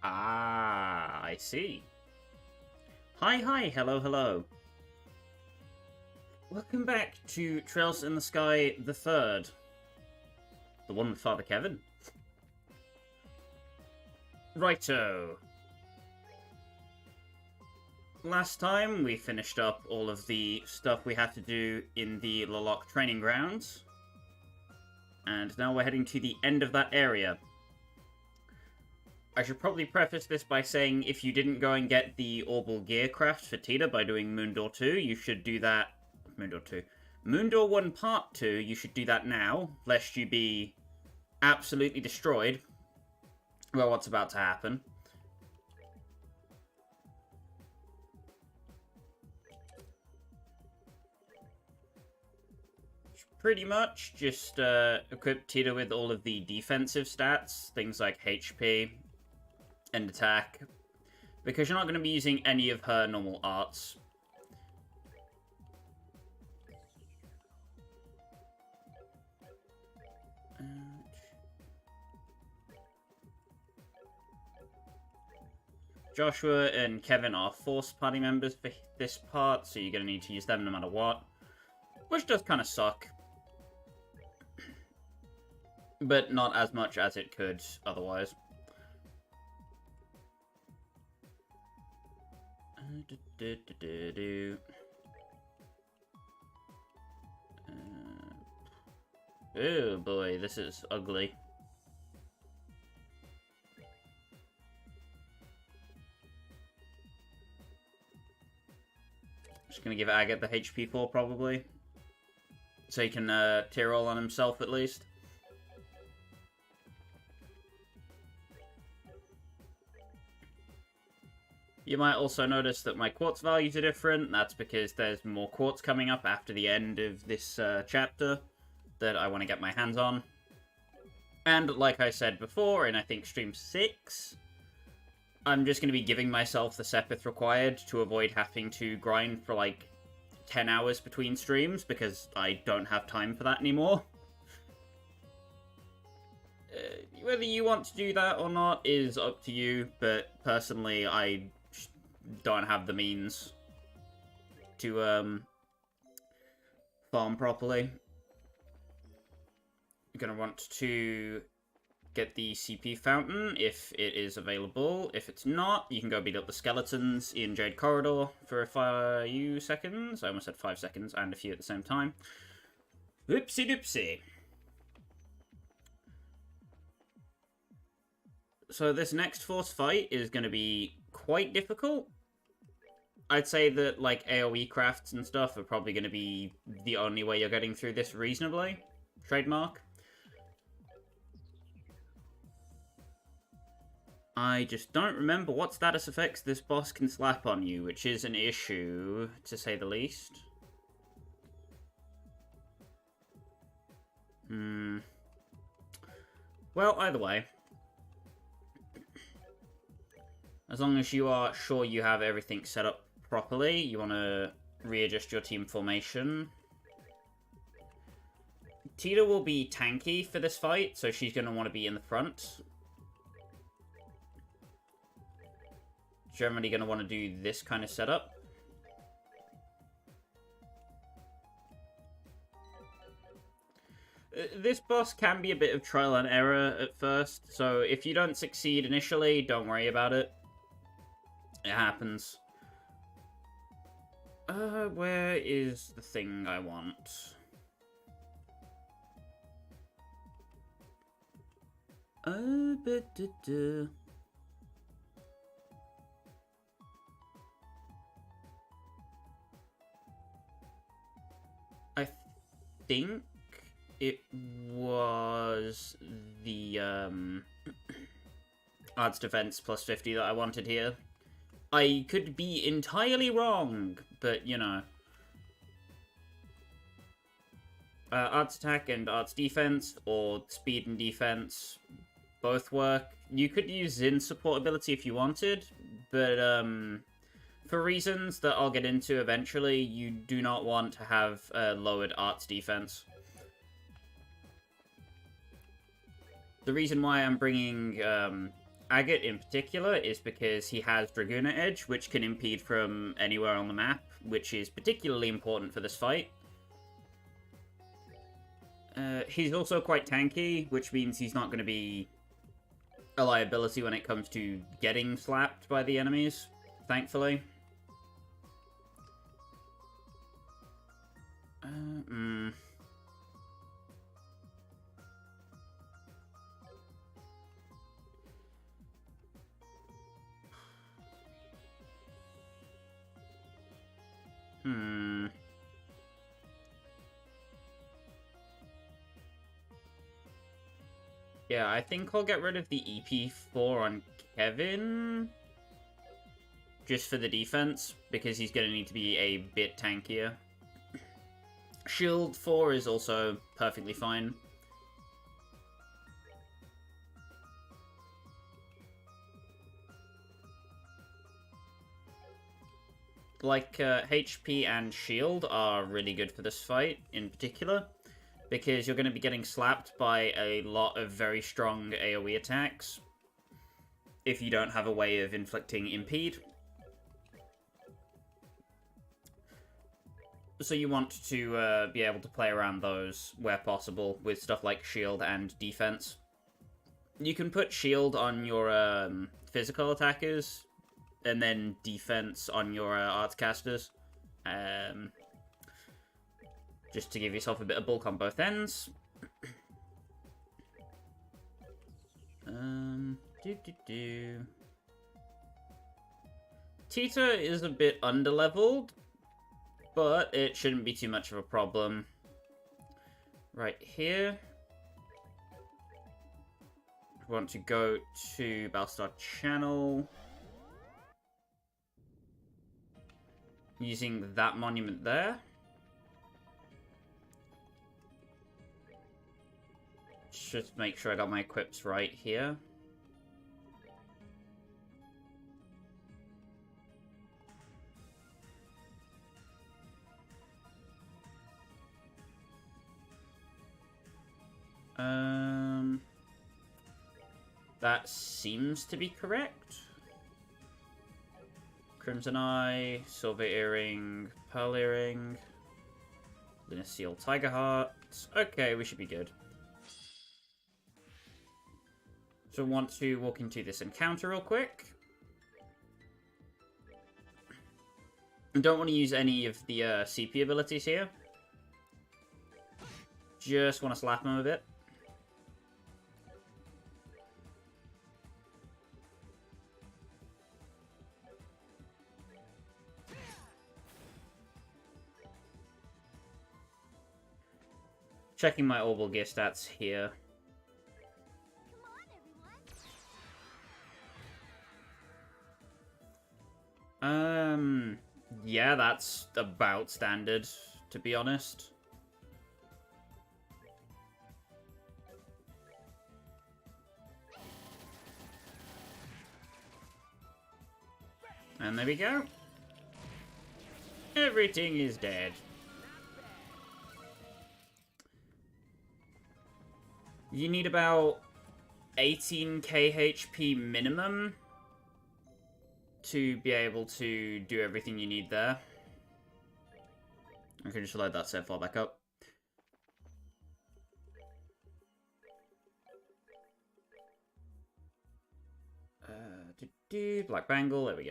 Ah, I see. Hi, hello, hello. Welcome back to Trails in the Sky the Third. The one with Father Kevin. Righto. Last time we finished up all of the stuff we had to do in the Locle training grounds. And now we're heading to the end of that area. I should probably preface this by saying if you didn't go and get the Orbal Gear Craft for Tita by doing Moondoor 2, you should do that... Moondoor 2. Moondoor 1 Part 2, you should do that now, lest you be absolutely destroyed by what's about to happen. Pretty much just equip Tita with all of the defensive stats, things like HP and attack, because you're not going to be using any of her normal arts. Joshua and Kevin are forced party members for this part, so you're going to need to use them no matter what, which does kind of suck. But not as much as it could otherwise. Oh boy, this is ugly. Just gonna give Agate the HP 4 probably. So he can tear roll on himself at least. You might also notice that my quartz values are different. That's because there's more quartz coming up after the end of this chapter that I want to get my hands on. And like I said before, in I think stream 6, I'm just going to be giving myself the Sepith required to avoid having to grind for like 10 hours between streams, because I don't have time for that anymore. Whether you want to do that or not is up to you, but personally I don't have the means to farm properly. You're going to want to get the CP fountain if it is available. If it's not, you can go beat up the skeletons in Jade Corridor for a few seconds. I almost said 5 seconds and a few at the same time. Oopsie doopsie. So this next force fight is going to be quite difficult. I'd say that like AoE crafts and stuff are probably going to be the only way you're getting through this reasonably. Trademark. I just don't remember what status effects this boss can slap on you, which is an issue, to say the least. Well, either way. As long as you are sure you have everything set up properly, you want to readjust your team formation. Tita will be tanky for this fight, so she's going to want to be in the front. Generally going to want to do this kind of setup. This boss can be a bit of trial and error at first, so if you don't succeed initially, don't worry about it. It happens. Where is the thing I want? I think it was the odds defense plus 50 that I wanted here. I could be entirely wrong, but you know. Arts attack and arts defense, or speed and defense, both work. You could use Zin's support ability if you wanted, but for reasons that I'll get into eventually, you do not want to have lowered arts defense. The reason why I'm bringing Agate in particular is because he has Dragoon Edge, which can impede from anywhere on the map, which is particularly important for this fight. He's also quite tanky, which means he's not going to be a liability when it comes to getting slapped by the enemies, thankfully. Yeah, I think I'll get rid of the EP4 on Kevin. Just for the defense, because he's going to need to be a bit tankier. Shield 4 is also perfectly fine. Like, HP and Shield are really good for this fight, in particular, because you're going to be getting slapped by a lot of very strong AoE attacks if you don't have a way of inflicting impede. So you want to be able to play around those where possible with stuff like shield and defense. You can put shield on your physical attackers and then defense on your arts casters. Just to give yourself a bit of bulk on both ends. Tita is a bit underleveled, but it shouldn't be too much of a problem. Right here. We want to go to Battlestar Channel. Using that monument there. Just make sure I got my equips right here. That seems to be correct. Crimson Eye, Silver Earring, Pearl Earring, Luminous Seal, Tiger Heart. Okay, we should be good. So I want to walk into this encounter real quick. I don't want to use any of the CP abilities here. Just want to slap him a bit. Checking my orbital gear stats here. Yeah, that's about standard, to be honest. And there we go. Everything is dead. You need about 18k HP minimum to be able to do everything you need there. I can just load that save file back up. Black Bangle, there we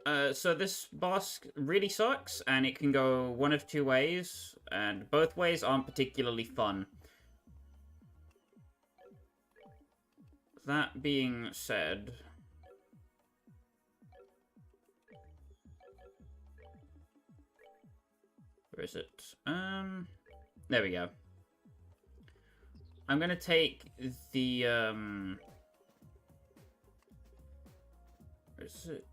go. So this boss really sucks, and it can go one of two ways, and both ways aren't particularly fun. That being said... Where is it? There we go. I'm gonna take the, Where is it?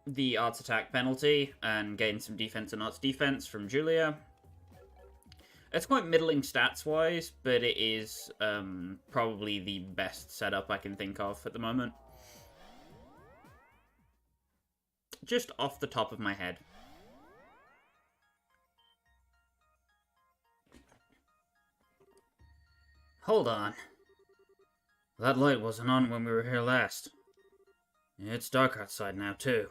The arts attack penalty and gain some defense and arts defense from Julia. It's quite middling stats-wise, but it is probably the best setup I can think of at the moment. Just off the top of my head. hold on. That light wasn't on when we were here last. It's dark outside now, too.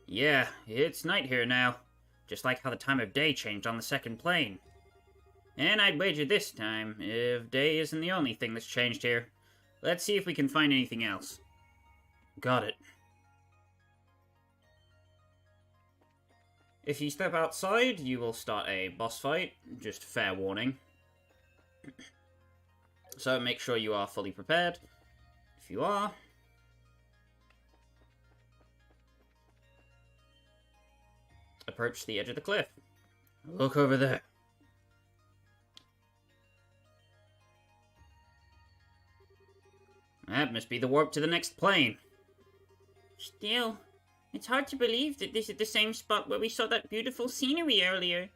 Yeah, it's night here now. Just like how the time of day changed on the second plane. And I'd wager this time, if day isn't the only thing that's changed here. Let's see if we can find anything else. Got it. If you step outside, you will start a boss fight. Just fair warning. So make sure you are fully prepared. If you are... approach the edge of the cliff. Look over there. That must be the warp to the next plane. Still, it's hard to believe that this is the same spot where we saw that beautiful scenery earlier.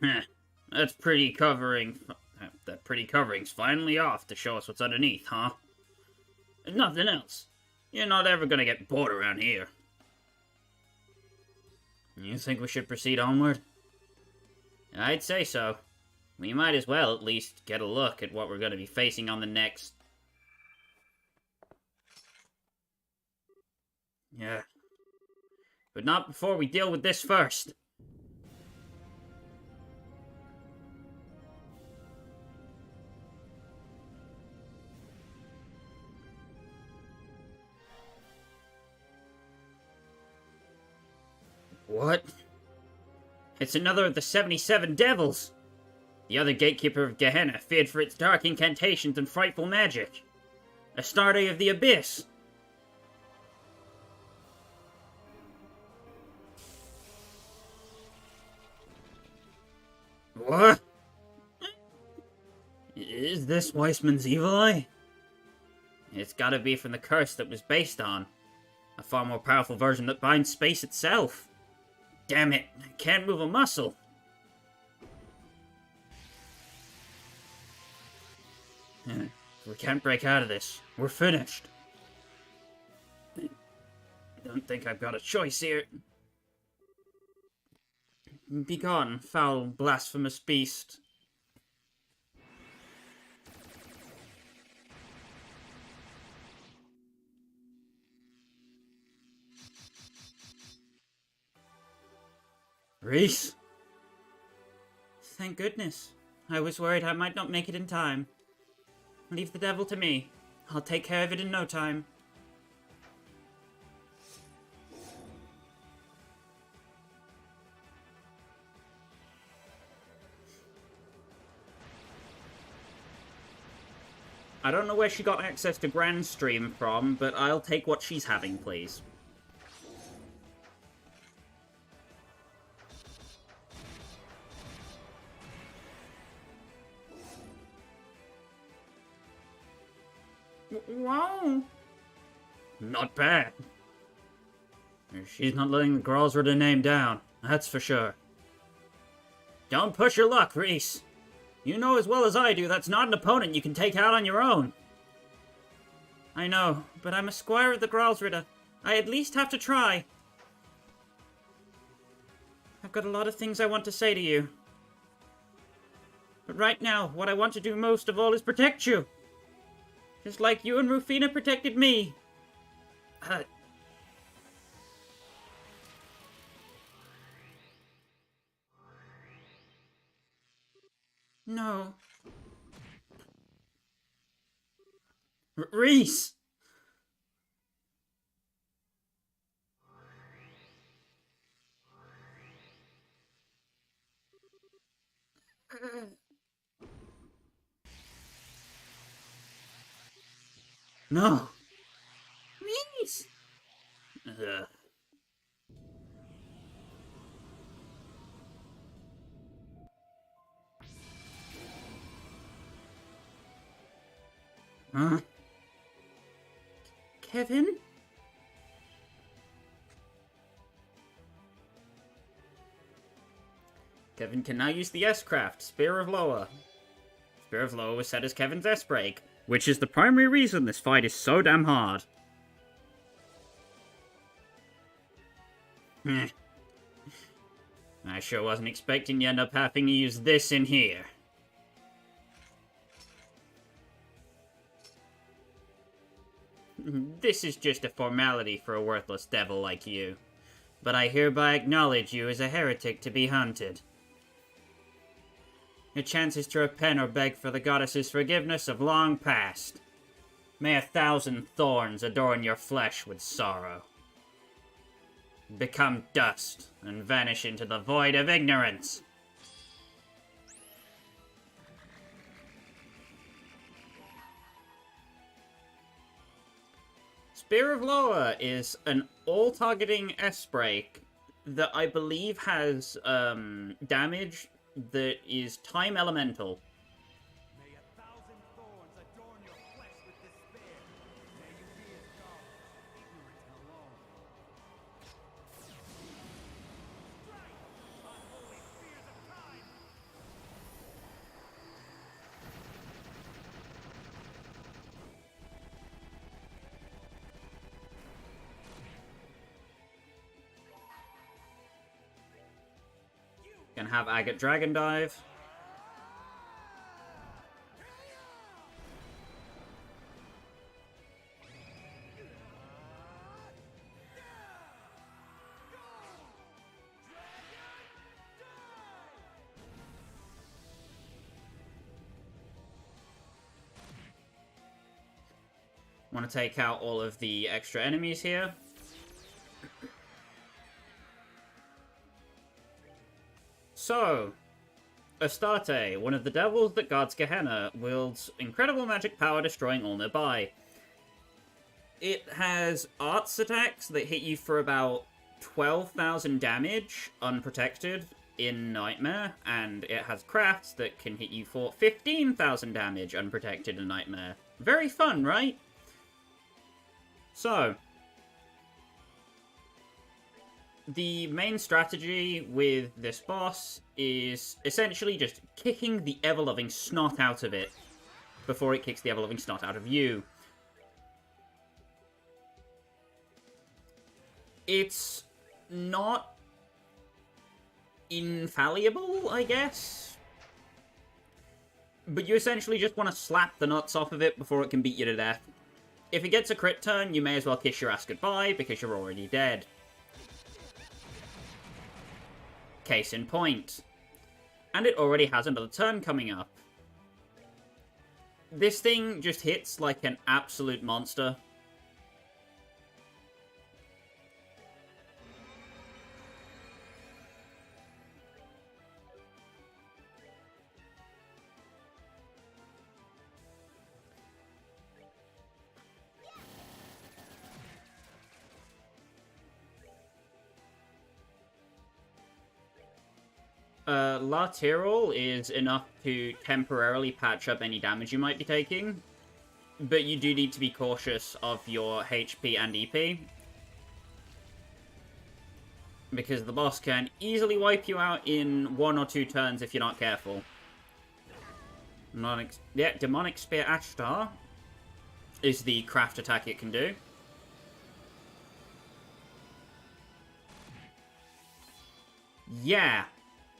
Heh, that pretty covering's finally off to show us what's underneath, huh? There's nothing else. You're not ever gonna get bored around here. You think we should proceed onward? I'd say so. We might as well at least get a look at what we're going to be facing on the next... Yeah. But not before we deal with this first. What? It's another of the 77 devils! The other gatekeeper of Gehenna, feared for its dark incantations and frightful magic. Astarte of the Abyss! What? Is this Weissman's evil eye? It's gotta be from the curse that was based on. A far more powerful version that binds space itself. Damn it, I can't move a muscle. If we can't break out of this, we're finished. I don't think I've got a choice here. Begone, foul, blasphemous beast. Reese? Thank goodness. I was worried I might not make it in time. Leave the devil to me. I'll take care of it in no time. I don't know where she got access to Grand Stream from, but I'll take what she's having, please. Wow. Not bad. She's not letting the Schwartzritter name down, that's for sure. Don't push your luck, Reese. You know as well as I do that's not an opponent you can take out on your own. I know, but I'm a squire of the Schwartzritter. I at least have to try. I've got a lot of things I want to say to you. But right now, what I want to do most of all is protect you. Just like you and Rufina protected me. No. Reese! No. Reese! Huh? Kevin? Kevin can now use the S-Craft, Spear of Loa. Spear of Loa was set as Kevin's S-Break, which is the primary reason this fight is so damn hard. I sure wasn't expecting you to end up having to use this in here. This is just a formality for a worthless devil like you. But I hereby acknowledge you as a heretic to be hunted. Your chances to repent or beg for the goddess's forgiveness have long passed. May 1,000 thorns adorn your flesh with sorrow. Become dust and vanish into the void of ignorance. Spear of Loa is an all-targeting S-break that I believe has damage that is time elemental. May 1,000 thorns adorn your flesh with despair. May you be as gods, ignorant and alone. Strike! Unholy spears of time! Can have Agate Dragon Dive. Want to take out all of the extra enemies here. So, Astarte, one of the devils that guards Gehenna, wields incredible magic power destroying all nearby. It has arts attacks that hit you for about 12,000 damage, unprotected, in Nightmare, and it has crafts that can hit you for 15,000 damage, unprotected in Nightmare. Very fun, right? So, the main strategy with this boss is essentially just kicking the ever-loving snot out of it before it kicks the ever-loving snot out of you. It's not infallible, I guess, but you essentially just want to slap the nuts off of it before it can beat you to death. If it gets a crit turn, you may as well kiss your ass goodbye because you're already dead. Case in point. And it already has another turn coming up. This thing just hits like an absolute monster. La Tyrol is enough to temporarily patch up any damage you might be taking, but you do need to be cautious of your HP and EP, because the boss can easily wipe you out in 1 or 2 turns if you're not careful. Demonic Spear Ashtar is the craft attack it can do. Yeah.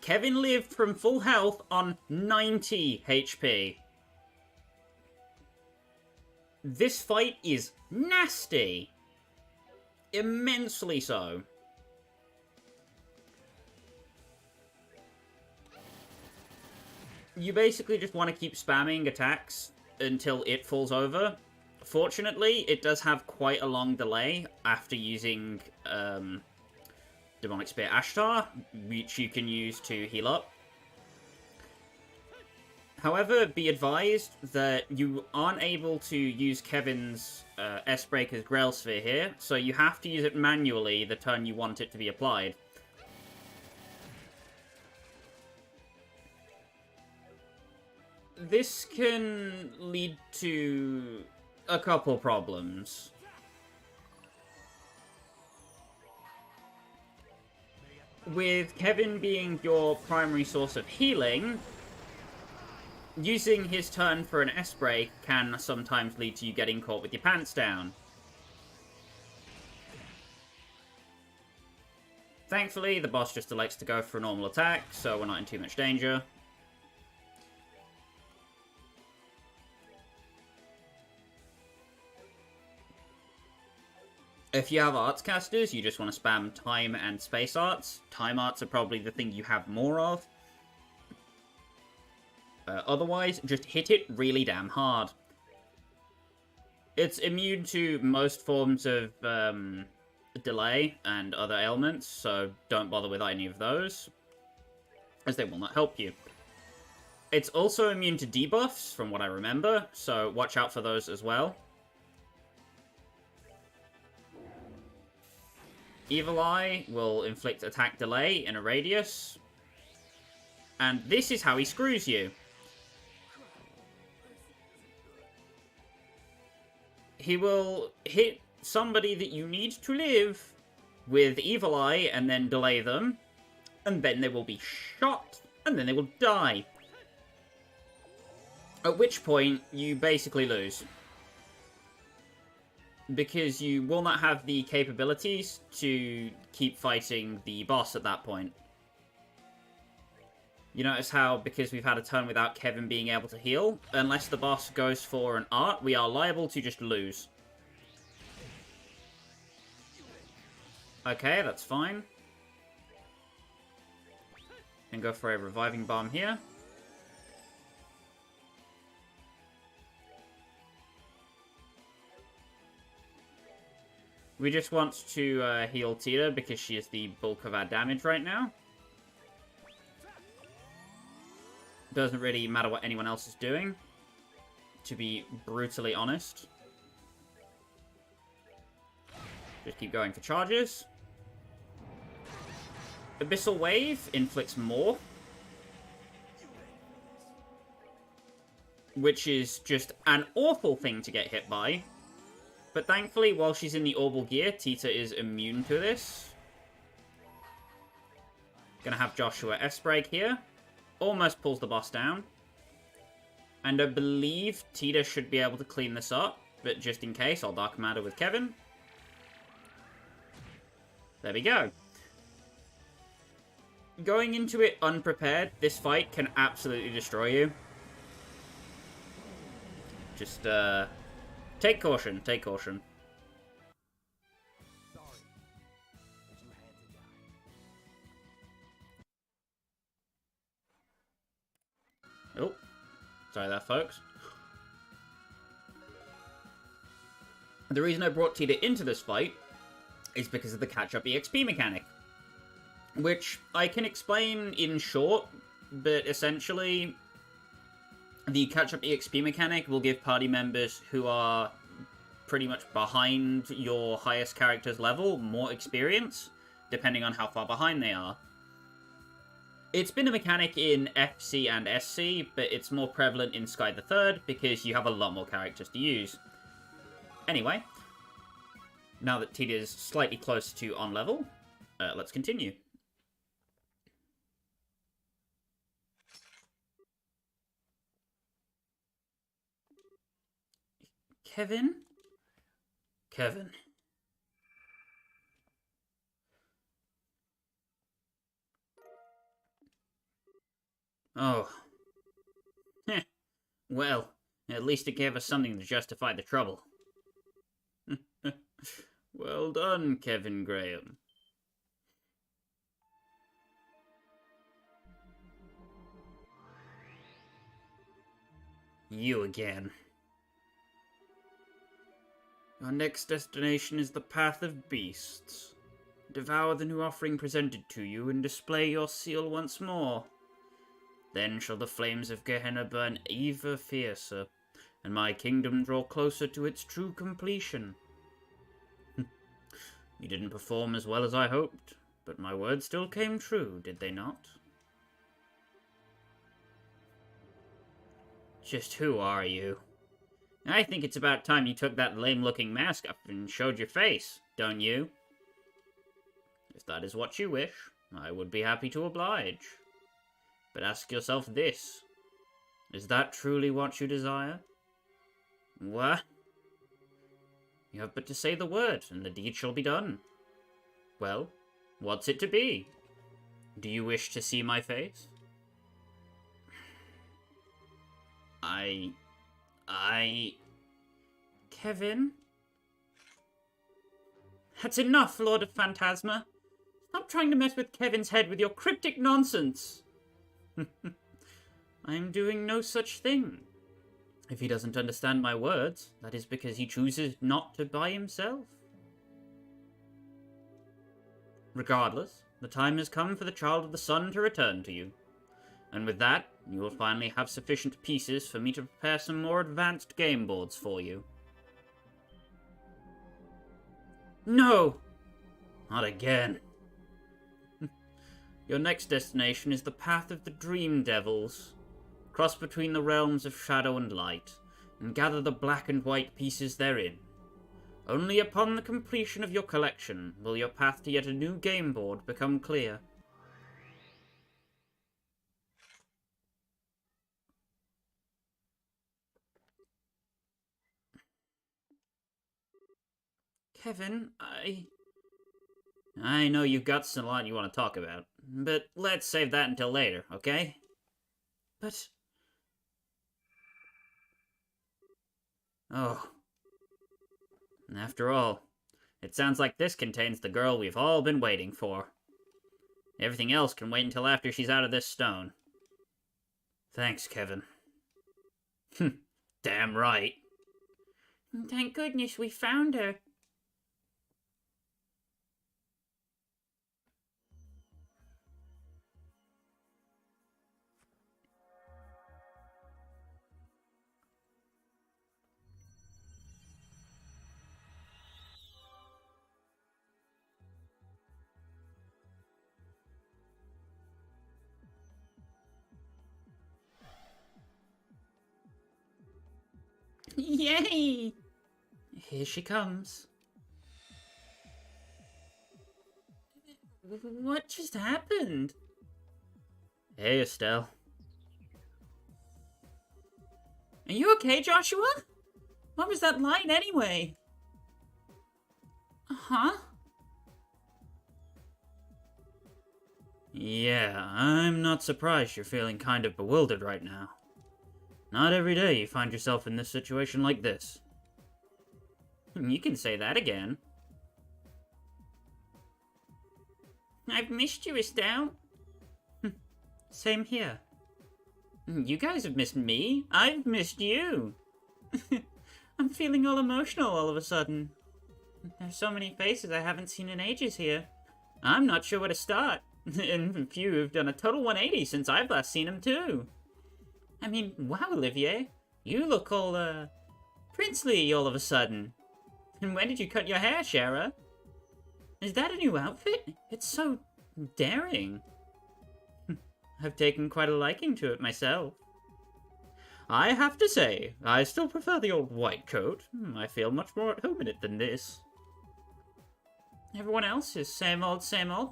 Kevin lived from full health on 90 HP. This fight is nasty. Immensely so. You basically just want to keep spamming attacks until it falls over. Fortunately, it does have quite a long delay after using Demonic Spear Ashtar, which you can use to heal up. However, be advised that you aren't able to use Kevin's S-Breaker's Grail Sphere here, so you have to use it manually the turn you want it to be applied. This can lead to a couple problems. With Kevin being your primary source of healing, using his turn for an S-Break can sometimes lead to you getting caught with your pants down. Thankfully, the boss just elects to go for a normal attack, so we're not in too much danger. If you have arts casters, you just want to spam time and space arts. Time arts are probably the thing you have more of. Otherwise, just hit it really damn hard. It's immune to most forms of delay and other ailments, so don't bother with any of those, as they will not help you. It's also immune to debuffs, from what I remember, so watch out for those as well. Evil Eye will inflict attack delay in a radius, and this is how he screws you. He will hit somebody that you need to live with Evil Eye and then delay them, and then they will be shot, and then they will die. At which point, you basically lose. Because you will not have the capabilities to keep fighting the boss at that point. You notice how, because we've had a turn without Kevin being able to heal, unless the boss goes for an art, we are liable to just lose. Okay, that's fine. Can go for a reviving bomb here. We just want to heal Tita because she is the bulk of our damage right now. Doesn't really matter what anyone else is doing, to be brutally honest. Just keep going for charges. Abyssal Wave inflicts more, which is just an awful thing to get hit by. But thankfully, while she's in the Orbital Gear, Tita is immune to this. Gonna have Joshua S-Break here. Almost pulls the boss down. And I believe Tita should be able to clean this up, but just in case, I'll Dark Matter with Kevin. There we go. Going into it unprepared, this fight can absolutely destroy you. Just, take caution, take caution. Sorry, but you had to die. Oh, sorry there, folks. The reason I brought Tita into this fight is because of the catch-up EXP mechanic, which I can explain in short, but essentially, the catch-up EXP mechanic will give party members who are pretty much behind your highest character's level more experience, depending on how far behind they are. It's been a mechanic in FC and SC, but it's more prevalent in Sky the Third because you have a lot more characters to use. Anyway, now that Tita is slightly closer to on level, let's continue. Kevin? Kevin. Oh. Heh. Well, at least it gave us something to justify the trouble. Well done, Kevin Graham. You again. Your next destination is the Path of Beasts. Devour the new offering presented to you and display your seal once more. Then shall the flames of Gehenna burn ever fiercer, and my kingdom draw closer to its true completion. You didn't perform as well as I hoped, but my words still came true, did they not? Just who are you? I think it's about time you took that lame-looking mask off and showed your face, don't you? If that is what you wish, I would be happy to oblige. But ask yourself this. Is that truly what you desire? What? You have but to say the word, and the deed shall be done. Well, what's it to be? Do you wish to see my face? Kevin? That's enough, Lord of Phantasma. Stop trying to mess with Kevin's head with your cryptic nonsense. I'm doing no such thing. If he doesn't understand my words, that is because he chooses not to by himself. Regardless, the time has come for the Child of the Sun to return to you. And with that, you will finally have sufficient pieces for me to prepare some more advanced game boards for you. No! Not again. Your next destination is the Path of the Dream Devils. Cross between the realms of shadow and light, and gather the black and white pieces therein. Only upon the completion of your collection will your path to yet a new game board become clear. Kevin, I know you've got a lot you want to talk about, but let's save that until later, okay? But... oh. After all, it sounds like this contains the girl we've all been waiting for. Everything else can wait until after she's out of this stone. Thanks, Kevin. Damn right. Thank goodness we found her. Yay! Here she comes. What just happened? Hey, Estelle. Are you okay, Joshua? What was that line anyway? Huh? Yeah, I'm not surprised you're feeling kind of bewildered right now. Not every day you find yourself in this situation like this. You can say that again. I've missed you, Estelle. Same here. You guys have missed me. I've missed you. I'm feeling all emotional all of a sudden. There's so many faces I haven't seen in ages here. I'm not sure where to start. And a few have done a total 180 since I've last seen them too. I mean, wow, Olivier. You look all, princely all of a sudden. And when did you cut your hair, Shara? Is that a new outfit? It's so daring. I've taken quite a liking to it myself. I have to say, I still prefer the old white coat. I feel much more at home in it than this. Everyone else is same old,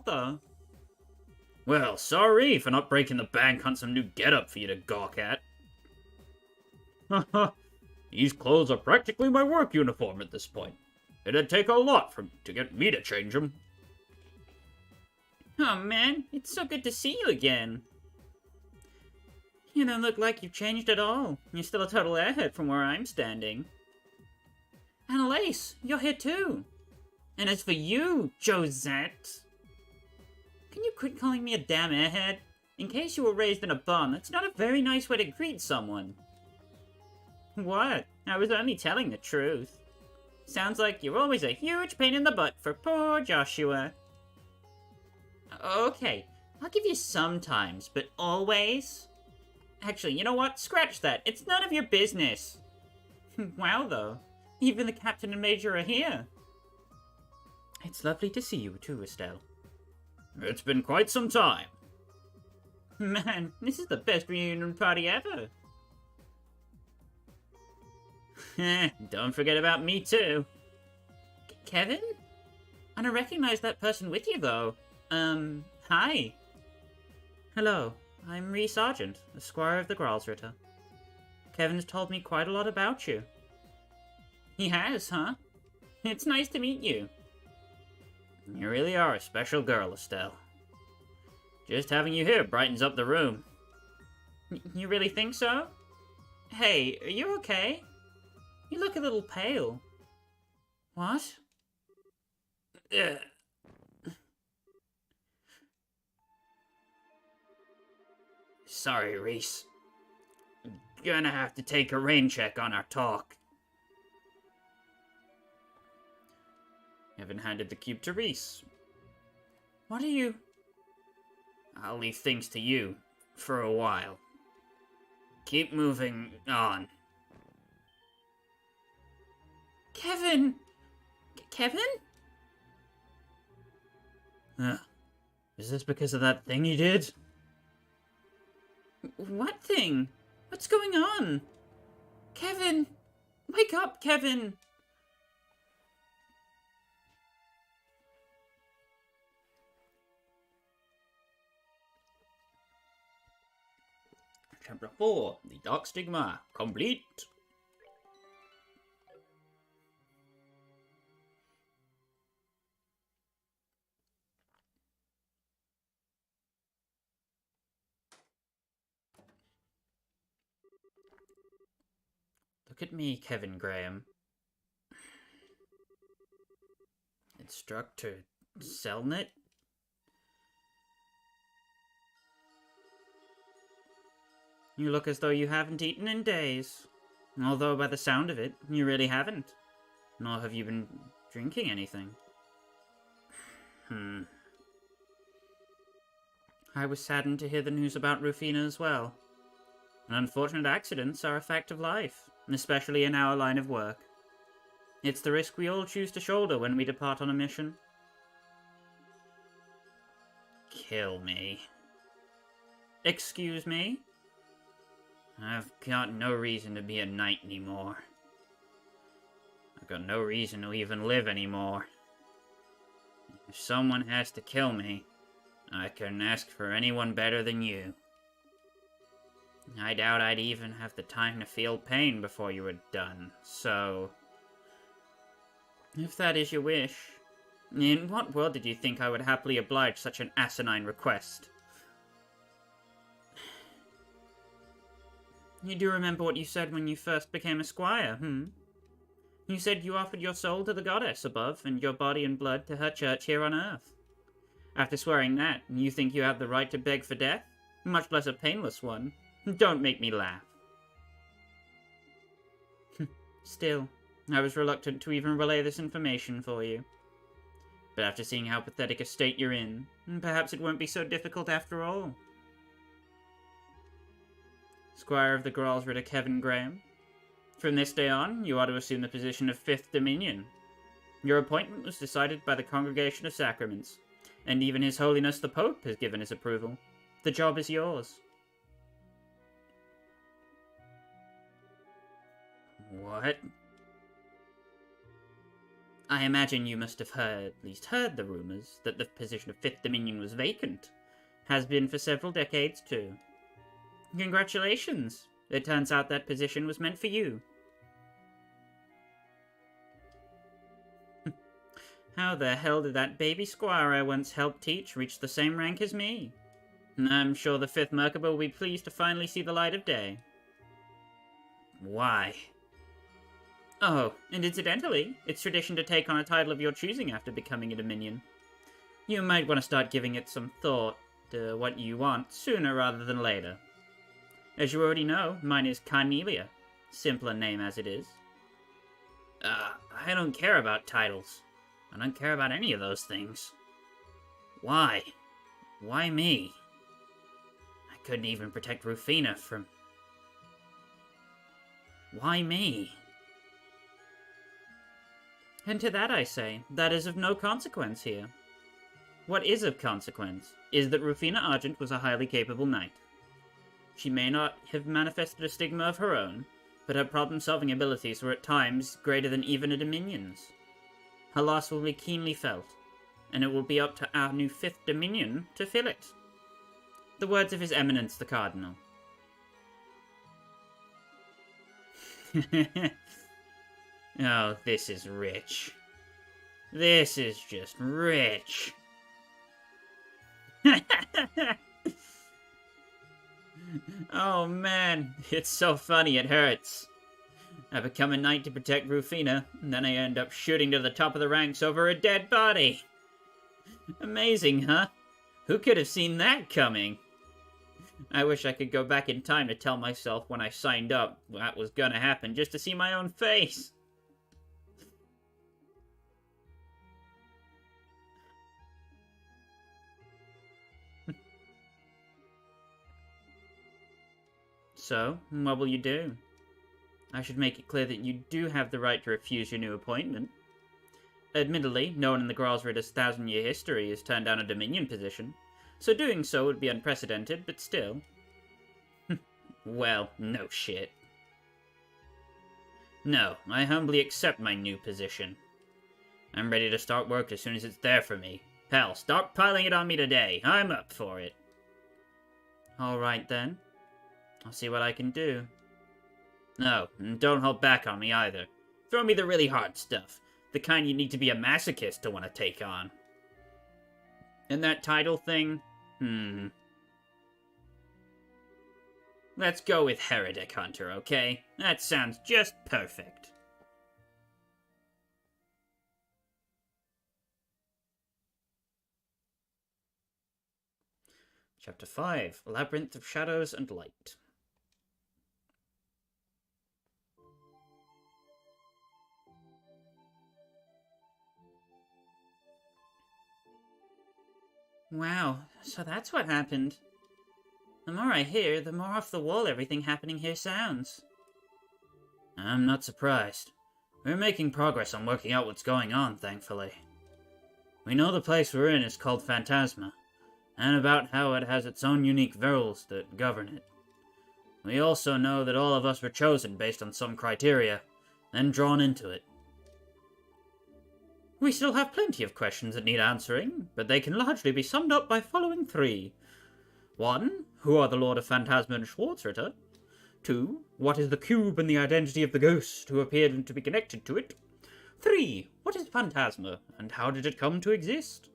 though. Well, sorry for not breaking the bank on some new getup for you to gawk at. Haha, these clothes are practically my work uniform at this point. It'd take a lot to get me to change them. Oh man, it's so good to see you again. You don't look like you've changed at all. You're still a total airhead from where I'm standing. Annalise, you're here too. And as for you, Josette... Can you quit calling me a damn airhead? In case you were raised in a bum, that's not a very nice way to greet someone. What? I was only telling the truth. Sounds like you're always a huge pain in the butt for poor Joshua. Okay, I'll give you sometimes, but always? Actually, you know what? Scratch that. It's none of your business. Wow, though. Even the captain and major are here. It's lovely to see you too, Estelle. It's been quite some time. Man, this is the best reunion party ever. Don't forget about me too. Kevin? I don't recognize that person with you though. Hi. Hello, I'm Rhys Sargent, a squire of the Schwartzritter. Kevin's told me quite a lot about you. He has, huh? It's nice to meet you. You really are a special girl, Estelle. Just having you here brightens up the room. You really think so? Hey, are you okay? You look a little pale. What? Ugh. Sorry, Reese. Gonna have to take a rain check on our talk. Evan handed the cube to Reese. What are you... I'll leave things to you, for a while. Keep moving on. Kevin! Kevin? Is this because of that thing you did? What thing? What's going on? Kevin! Wake up, Kevin! Chapter 4, The Dark Stigma, complete. Look at me, Kevin Graham. Instructor Selnet? You look as though you haven't eaten in days. Although, by the sound of it, you really haven't. Nor have you been drinking anything. I was saddened to hear the news about Rufina as well. And unfortunate accidents are a fact of life, especially in our line of work. It's the risk we all choose to shoulder when we depart on a mission. Kill me. Excuse me? I've got no reason to be a knight anymore. I've got no reason to even live anymore. If someone has to kill me, I couldn't ask for anyone better than you. I doubt I'd even have the time to feel pain before you were done, so... If that is your wish, in what world did you think I would happily oblige such an asinine request? You do remember what you said when you first became a squire, You said you offered your soul to the goddess above and your body and blood to her church here on Earth. After swearing that, you think you have the right to beg for death? Much less a painless one. Don't make me laugh. Still, I was reluctant to even relay this information for you. But after seeing how pathetic a state you're in, perhaps it won't be so difficult after all. Squire of the Schwartzritter Kevin Graham. From this day on, you are to assume the position of Fifth Dominion. Your appointment was decided by the Congregation of Sacraments, and even His Holiness the Pope has given his approval. The job is yours. What? I imagine you must have at least heard the rumors that the position of Fifth Dominion was vacant. Has been for several decades, too. Congratulations! It turns out that position was meant for you. How the hell did that baby squire I once helped teach reach the same rank as me? I'm sure the Fifth Merkaba will be pleased to finally see the light of day. Why? Oh, and incidentally, it's tradition to take on a title of your choosing after becoming a Dominion. You might want to start giving it some thought to what you want sooner rather than later. As you already know, mine is Carnelia. Simpler name as it is. I don't care about titles. I don't care about any of those things. Why? Why me? I couldn't even protect Rufina from... Why me? And to that I say, that is of no consequence here. What is of consequence is that Rufina Argent was a highly capable knight. She may not have manifested a stigma of her own, but her problem-solving abilities were at times greater than even a Dominion's. Her loss will be keenly felt, and it will be up to our new Fifth Dominion to fill it. The words of His Eminence the Cardinal. Oh, this is rich. This is just rich. Oh man, it's so funny it hurts. I become a knight to protect Rufina, and then I end up shooting to the top of the ranks over a dead body. Amazing, huh? Who could have seen that coming? I wish I could go back in time to tell myself when I signed up that was gonna happen, just to see my own face. So, what will you do? I should make it clear that you do have the right to refuse your new appointment. Admittedly, no one in the Schwartzritter's 1,000-year history has turned down a Dominion position, so doing so would be unprecedented, but still. Well, no shit. No, I humbly accept my new position. I'm ready to start work as soon as it's there for me. Hell, start piling it on me today. I'm up for it. Alright then. I'll see what I can do. No, and don't hold back on me either. Throw me the really hard stuff. The kind you need to be a masochist to want to take on. And that title thing? Let's go with Heretic Hunter, okay? That sounds just perfect. Chapter 5, Labyrinth of Shadows and Light. Wow, so that's what happened. The more I hear, the more off the wall everything happening here sounds. I'm not surprised. We're making progress on working out what's going on, thankfully. We know the place we're in is called Phantasma, and about how it has its own unique rules that govern it. We also know that all of us were chosen based on some criteria, then drawn into it. We still have plenty of questions that need answering, but they can largely be summed up by following 3. 1. Who are the Lord of Phantasma and Schwartzritter? 2. What is the cube and the identity of the ghost who appeared to be connected to it? 3. What is Phantasma, and how did it come to exist?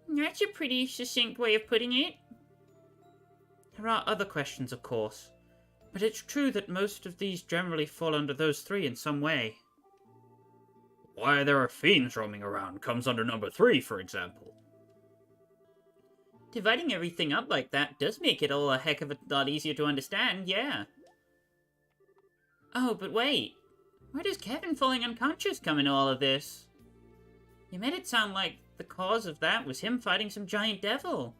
That's a pretty succinct way of putting it. There are other questions, of course, but it's true that most of these generally fall under those 3 in some way. Why there are fiends roaming around comes under number 3, for example. Dividing everything up like that does make it all a heck of a lot easier to understand, yeah. Oh, but wait. Where does Kevin falling unconscious come into all of this? You made it sound like the cause of that was him fighting some giant devil.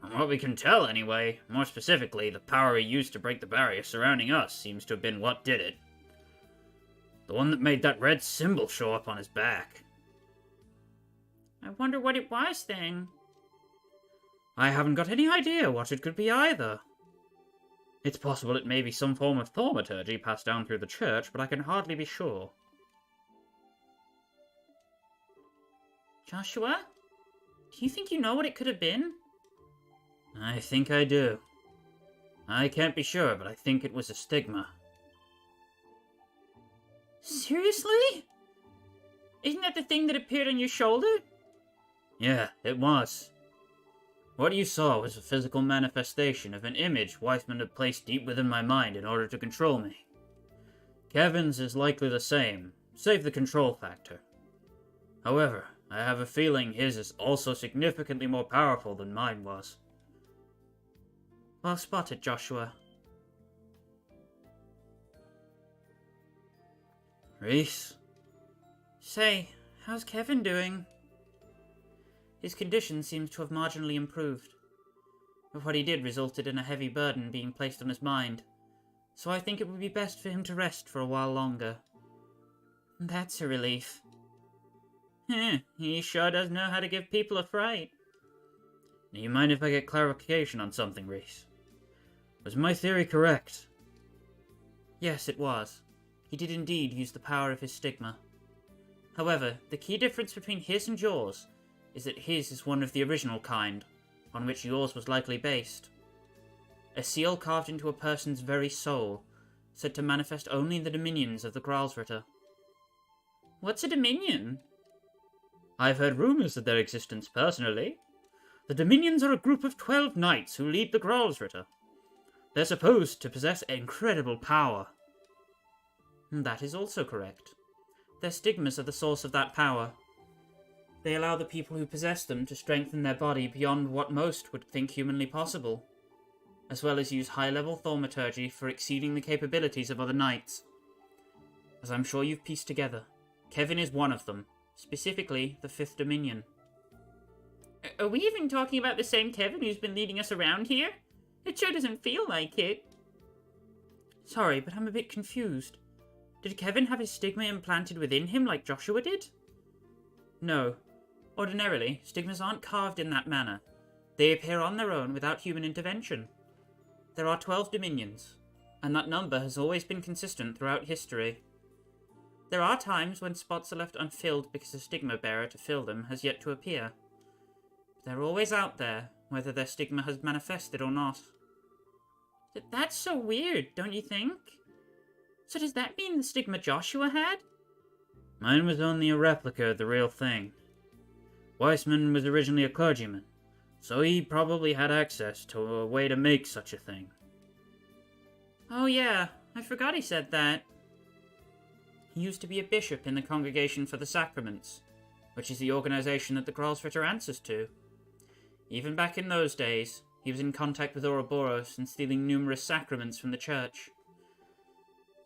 From what we can tell, anyway, more specifically, the power he used to break the barrier surrounding us seems to have been what did it. The one that made that red symbol show up on his back. I wonder what it was, then. I haven't got any idea what it could be either. It's possible it may be some form of thaumaturgy passed down through the church, but I can hardly be sure. Joshua? Do you think you know what it could have been? I think I do. I can't be sure, but I think it was a stigma. Seriously? Isn't that the thing that appeared on your shoulder? Yeah, it was. What you saw was a physical manifestation of an image Weissman had placed deep within my mind in order to control me. Kevin's is likely the same, save the control factor. However, I have a feeling his is also significantly more powerful than mine was. Well spotted, Joshua. Reese? Say, how's Kevin doing? His condition seems to have marginally improved, but what he did resulted in a heavy burden being placed on his mind, so I think it would be best for him to rest for a while longer. That's a relief. He sure does know how to give people a fright. Do you mind if I get clarification on something, Reese? Was my theory correct? Yes, it was. He did indeed use the power of his stigma. However, the key difference between his and yours is that his is one of the original kind, on which yours was likely based. A seal carved into a person's very soul, said to manifest only in the dominions of the Schwartzritter. What's a dominion? I've heard rumors of their existence personally. The dominions are a group of 12 knights who lead the Schwartzritter. They're supposed to possess incredible power. That is also correct. Their stigmas are the source of that power. They allow the people who possess them to strengthen their body beyond what most would think humanly possible, as well as use high-level thaumaturgy for exceeding the capabilities of other knights. As I'm sure you've pieced together, Kevin is one of them, specifically the Fifth Dominion. Are we even talking about the same Kevin who's been leading us around here? It sure doesn't feel like it. Sorry, but I'm a bit confused. Did Kevin have his stigma implanted within him like Joshua did? No. Ordinarily, stigmas aren't carved in that manner. They appear on their own without human intervention. There are 12 dominions, and that number has always been consistent throughout history. There are times when spots are left unfilled because a stigma bearer to fill them has yet to appear. They're always out there, whether their stigma has manifested or not. That's so weird, don't you think? So does that mean the stigma Joshua had? Mine was only a replica of the real thing. Weissman was originally a clergyman, so he probably had access to a way to make such a thing. Oh yeah, I forgot he said that. He used to be a bishop in the Congregation for the Sacraments, which is the organization that the Schwartzritter answers to. Even back in those days, he was in contact with Ouroboros and stealing numerous sacraments from the church.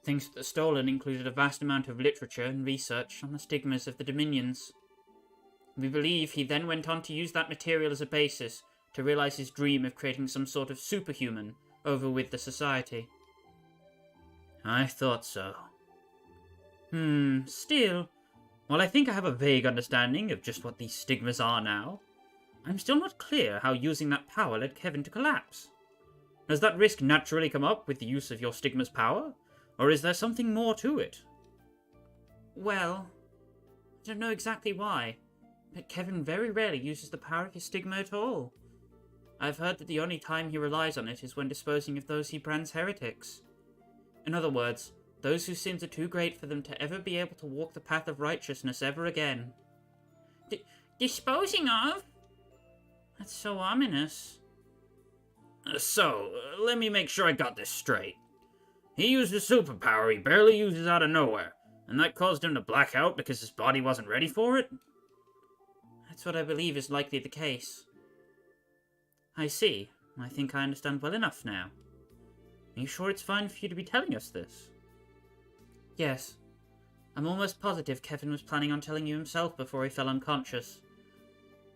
Things that were stolen included a vast amount of literature and research on the stigmas of the Dominions. We believe he then went on to use that material as a basis to realize his dream of creating some sort of superhuman over with the society. I thought so. Still, while I think I have a vague understanding of just what these stigmas are now, I'm still not clear how using that power led Kevin to collapse. Does that risk naturally come up with the use of your stigma's power, or is there something more to it? Well, I don't know exactly why, but Kevin very rarely uses the power of his stigma at all. I've heard that the only time he relies on it is when disposing of those he brands heretics. In other words, those whose sins are too great for them to ever be able to walk the path of righteousness ever again. Disposing of? That's so ominous. Let me make sure I got this straight. He used a superpower he barely uses out of nowhere, and that caused him to black out because his body wasn't ready for it? That's what I believe is likely the case. I see. I think I understand well enough now. Are you sure it's fine for you to be telling us this? Yes. I'm almost positive Kevin was planning on telling you himself before he fell unconscious.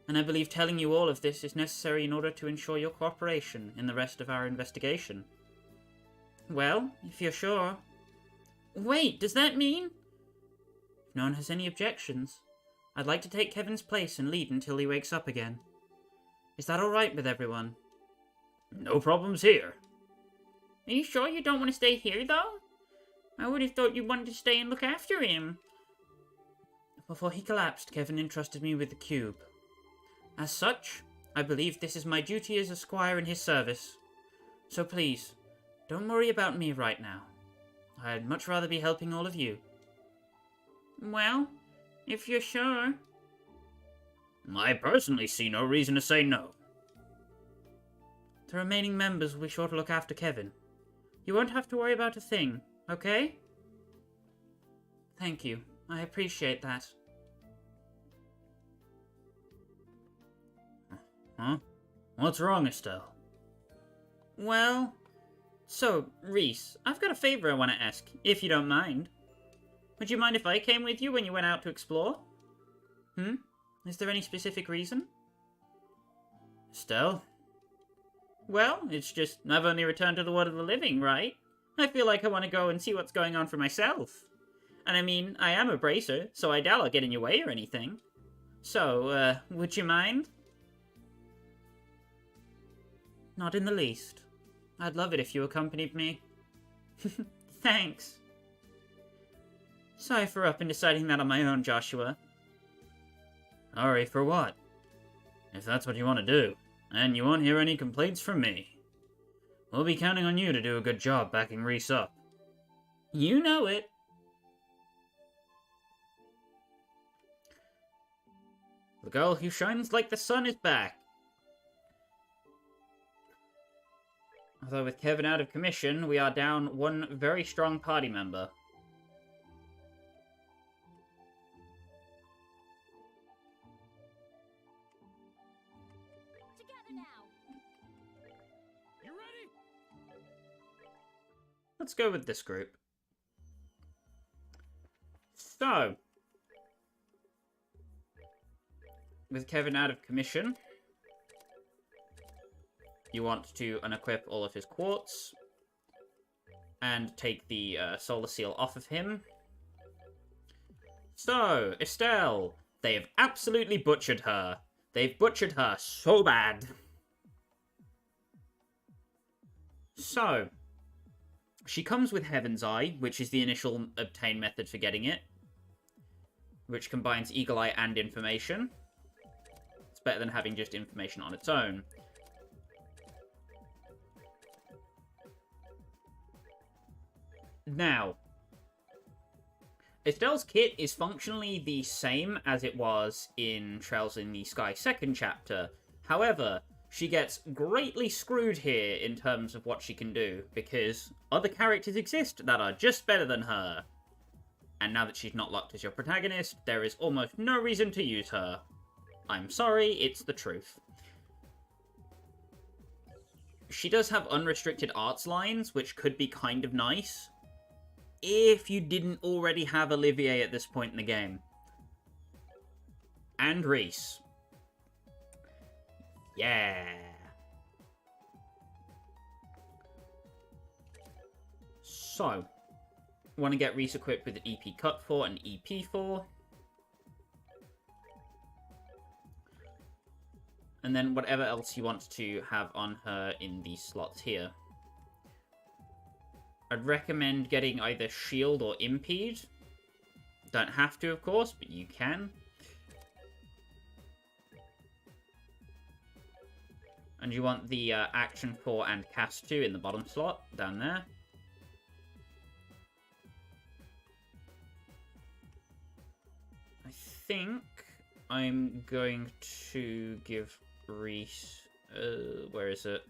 And I believe telling you all of this is necessary in order to ensure your cooperation in the rest of our investigation. Well, if you're sure. Wait, does that mean? If no one has any objections, I'd like to take Kevin's place and lead until he wakes up again. Is that alright with everyone? No problems here. Are you sure you don't want to stay here, though? I would have thought you wanted to stay and look after him. Before he collapsed, Kevin entrusted me with the cube. As such, I believe this is my duty as a squire in his service. So please, don't worry about me right now. I'd much rather be helping all of you. Well, if you're sure. I personally see no reason to say no. The remaining members will be sure to look after Kevin. You won't have to worry about a thing, okay? Thank you. I appreciate that. Huh? What's wrong, Estelle? Well, so, Reese, I've got a favor I want to ask, if you don't mind. Would you mind if I came with you when you went out to explore? Is there any specific reason? Estelle? Well, it's just, I've only returned to the world of the living, right? I feel like I want to go and see what's going on for myself. And I mean, I am a bracer, so I doubt I'll get in your way or anything. So, would you mind? Not in the least. I'd love it if you accompanied me. Thanks. Sorry for up and deciding that on my own, Joshua. Sorry for what? If that's what you want to do, and you won't hear any complaints from me. We'll be counting on you to do a good job backing Reese up. You know it. The girl who shines like the sun is back. Although with Kevin out of commission, we are down one very strong party member. Together now. You ready? Let's go with this group. So, with Kevin out of commission, you want to unequip all of his quartz and take the solar seal off of him. So, Estelle, they have absolutely butchered her. They've butchered her so bad. So, she comes with Heaven's Eye, which is the initial obtain method for getting it, which combines Eagle Eye and information. It's better than having just information on its own. Now, Estelle's kit is functionally the same as it was in Trails in the Sky 2nd chapter. However, she gets greatly screwed here in terms of what she can do, because other characters exist that are just better than her. And now that she's not locked as your protagonist, there is almost no reason to use her. I'm sorry, it's the truth. She does have unrestricted arts lines, which could be kind of nice, if you didn't already have Olivier at this point in the game. And Reese. Yeah. So, want to get Reese equipped with an EP Cut 4 and EP 4. And then whatever else you want to have on her in these slots here. I'd recommend getting either Shield or Impede. Don't have to, of course, but you can. And you want the Action 4 and Cast 2 in the bottom slot, down there. I think I'm going to give Reese... where is it?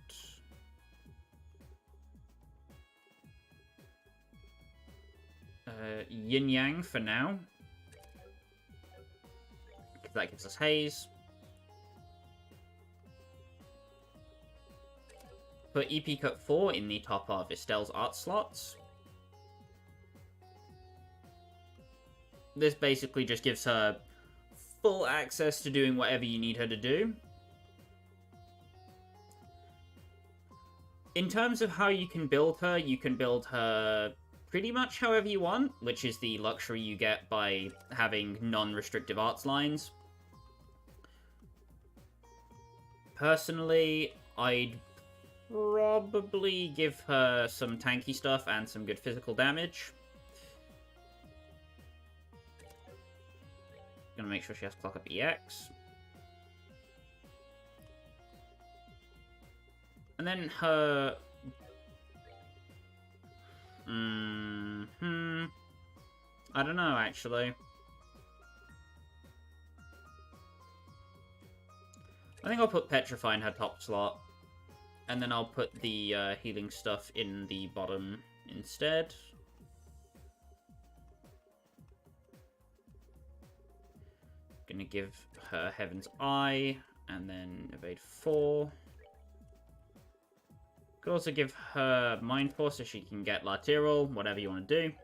Yin Yang for now. That gives us Haze. Put EP Cut 4 in the top of Estelle's art slots. This basically just gives her full access to doing whatever you need her to do. In terms of how you can build her pretty much however you want, which is the luxury you get by having non-restrictive arts lines. Personally, I'd probably give her some tanky stuff and some good physical damage. Gonna make sure she has Clock Up EX. And then her... I don't know, actually. I think I'll put Petrify in her top slot. And then I'll put the healing stuff in the bottom instead. Gonna give her Heaven's Eye, and then Evade 4. Could also give her Mind Force so she can get Lateral, whatever you want to do.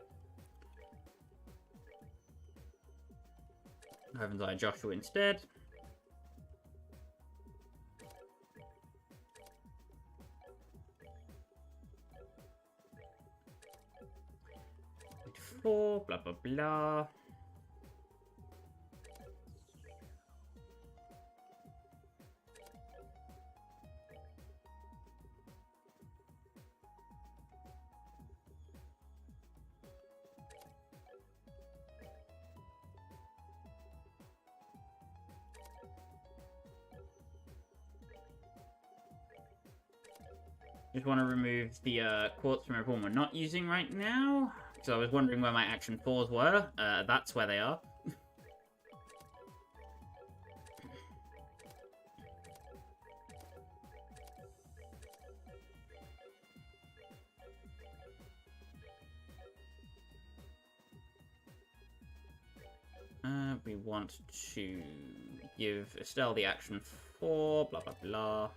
Heaven's Eye Joshua instead. Evade 4, blah blah blah. Just want to remove the quartz from everyone we're not using right now. So I was wondering where my action 4s were. That's where they are. we want to give Estelle the action for blah blah blah.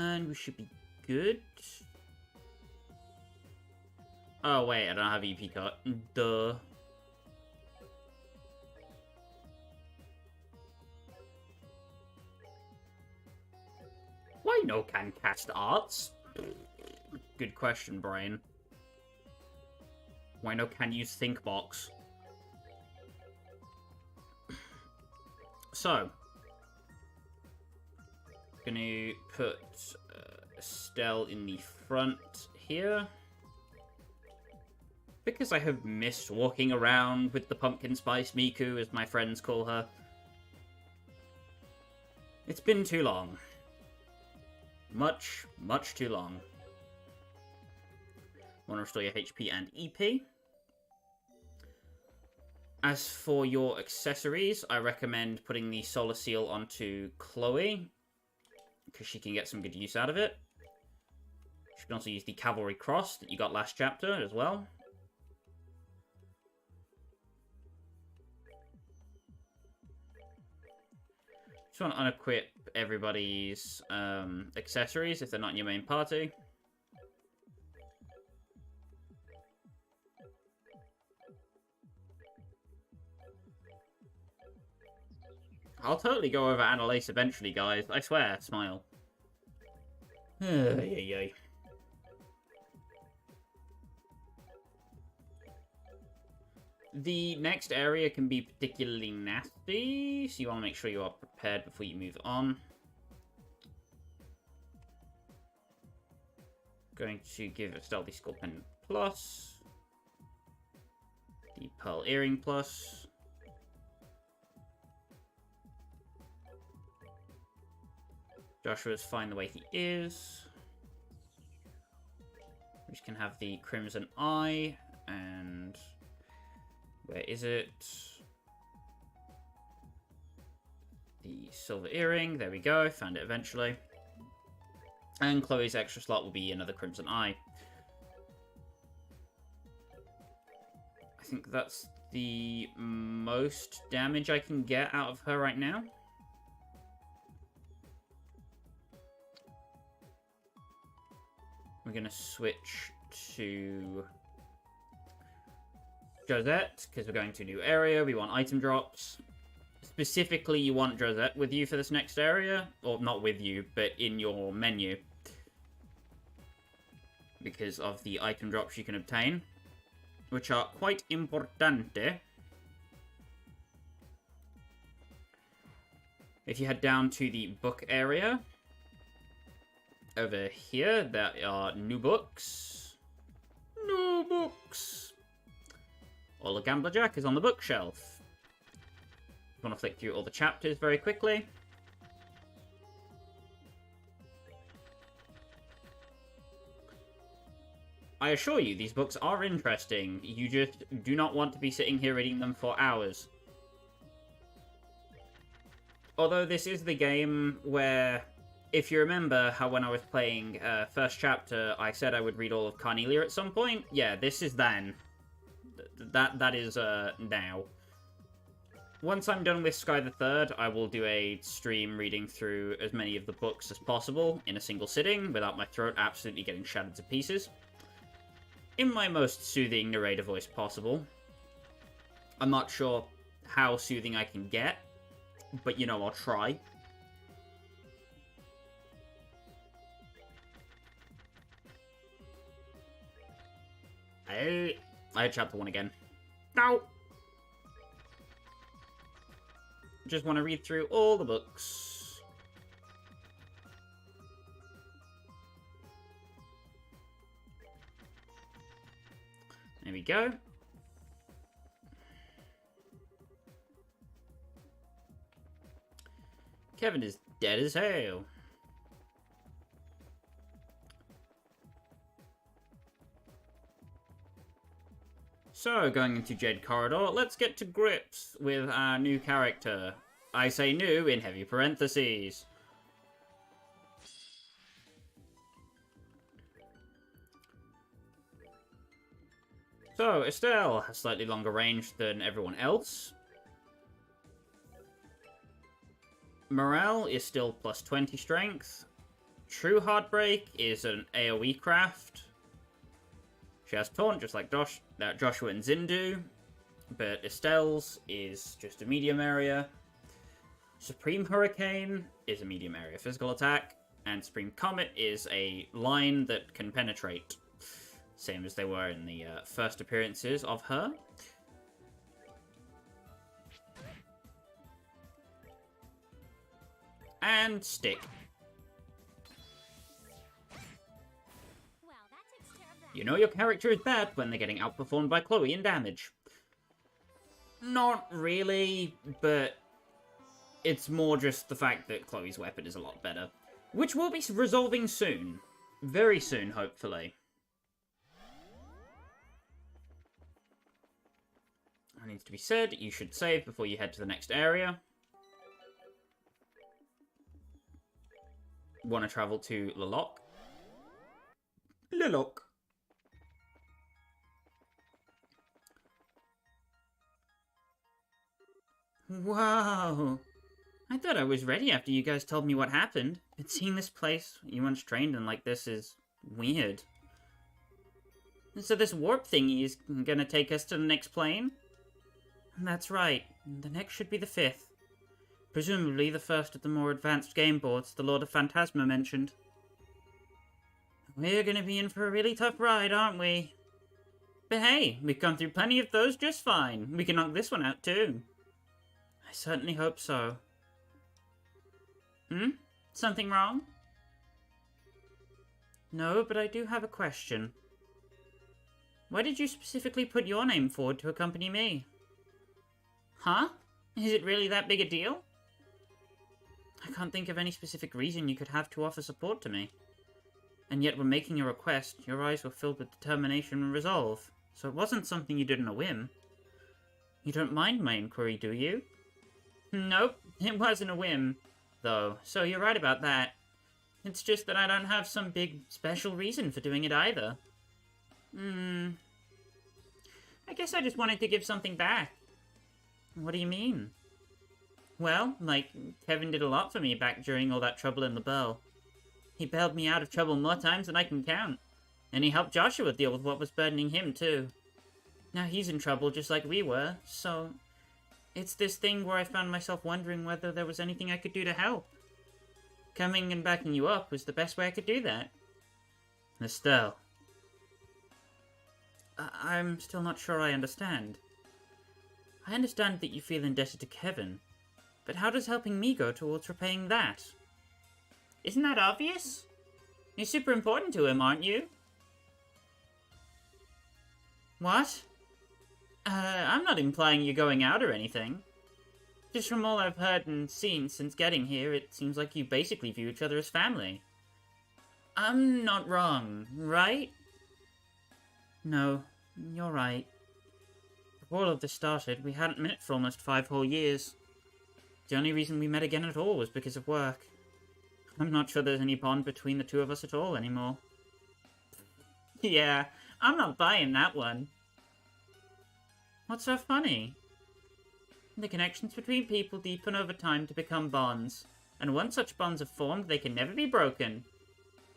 And we should be good. Oh wait, I don't have EP card. Duh. Why no can cast arts? Good question, Brian. Why no can use think box? So, gonna put Estelle in the front here. Because I have missed walking around with the pumpkin spice Miku, as my friends call her. It's been too long. Much, much too long. Want to restore your HP and EP. As for your accessories, I recommend putting the Solar Seal onto Chloe, because she can get some good use out of it. She can also use the Cavalry Cross that you got last chapter as well. Just want to unequip everybody's accessories if they're not in your main party. I'll totally go over Annalise eventually, guys. I swear, smile. Yay. The next area can be particularly nasty, so you want to make sure you are prepared before you move on. Going to give Estelle the Skull Pendant Plus. The Pearl Earring Plus. Joshua's fine the way he is. We just can have the Crimson Eye, and... where is it? The Silver Earring, there we go, found it eventually. And Chloe's extra slot will be another Crimson Eye. I think that's the most damage I can get out of her right now. We're going to switch to Josette, because we're going to a new area. We want item drops. Specifically, you want Josette with you for this next area. Or not with you, but in your menu. Because of the item drops you can obtain. Which are quite importante. If you head down to the book area... over here, there are new books. New books! All the Gambler Jack is on the bookshelf. I want to flick through all the chapters very quickly. I assure you, these books are interesting. You just do not want to be sitting here reading them for hours. Although this is the game where... if you remember how when I was playing first chapter, I said I would read all of Carnelia at some point? Yeah, this is then. That is now. Once I'm done with Sky the Third, I will do a stream reading through as many of the books as possible in a single sitting, without my throat absolutely getting shattered to pieces. In my most soothing narrator voice possible. I'm not sure how soothing I can get, but you know, I'll try. I had chapter 1 again. No! Just want to read through all the books. There we go. Kevin is dead as hell. So, going into Jade Corridor, let's get to grips with our new character. I say new in heavy parentheses. So, Estelle has slightly longer range than everyone else. Morale is still plus 20 strength. True Heartbreak is an AoE craft. She has Taunt, just like Joshua and Zin do. But Estelle's is just a medium area. Supreme Hurricane is a medium area physical attack. And Supreme Comet is a line that can penetrate. Same as they were in the first appearances of her. And Stick. Well, that takes care of that. You know your character is bad when they're getting outperformed by Chloe in damage. Not really, but it's more just the fact that Chloe's weapon is a lot better. Which will be resolving soon. Very soon, hopefully. That needs to be said. You should save before you head to the next area. Want to travel to Locle? Locle. Wow. I thought I was ready after you guys told me what happened. But seeing this place you once trained in like this is weird. So this warp thingy is gonna take us to the next plane? That's right. The next should be the 5th. Presumably the first of the more advanced game boards the Lord of Phantasma mentioned. We're gonna be in for a really tough ride, aren't we? But hey, we've gone through plenty of those just fine. We can knock this one out too. I certainly hope so. Something wrong? No, but I do have a question. Why did you specifically put your name forward to accompany me? Huh? Is it really that big a deal? I can't think of any specific reason you could have to offer support to me. And yet when making your request, your eyes were filled with determination and resolve, so it wasn't something you did on a whim. You don't mind my inquiry, do you? Nope, it wasn't a whim, though, so you're right about that. It's just that I don't have some big, special reason for doing it either. I guess I just wanted to give something back. What do you mean? Well, like, Kevin did a lot for me back during all that trouble in the Bell. He bailed me out of trouble more times than I can count. And he helped Joshua deal with what was burdening him, too. Now he's in trouble just like we were, so... It's this thing where I found myself wondering whether there was anything I could do to help. Coming and backing you up was the best way I could do that. Estelle. I'm still not sure I understand. I understand that you feel indebted to Kevin, but how does helping me go towards repaying that? Isn't that obvious? You're super important to him, aren't you? What? I'm not implying you're going out or anything. Just from all I've heard and seen since getting here, it seems like you basically view each other as family. I'm not wrong, right? No, you're right. Before all of this started, we hadn't met for almost 5 whole years. The only reason we met again at all was because of work. I'm not sure there's any bond between the two of us at all anymore. Yeah, I'm not buying that one. What's so funny? The connections between people deepen over time to become bonds, and once such bonds are formed, they can never be broken.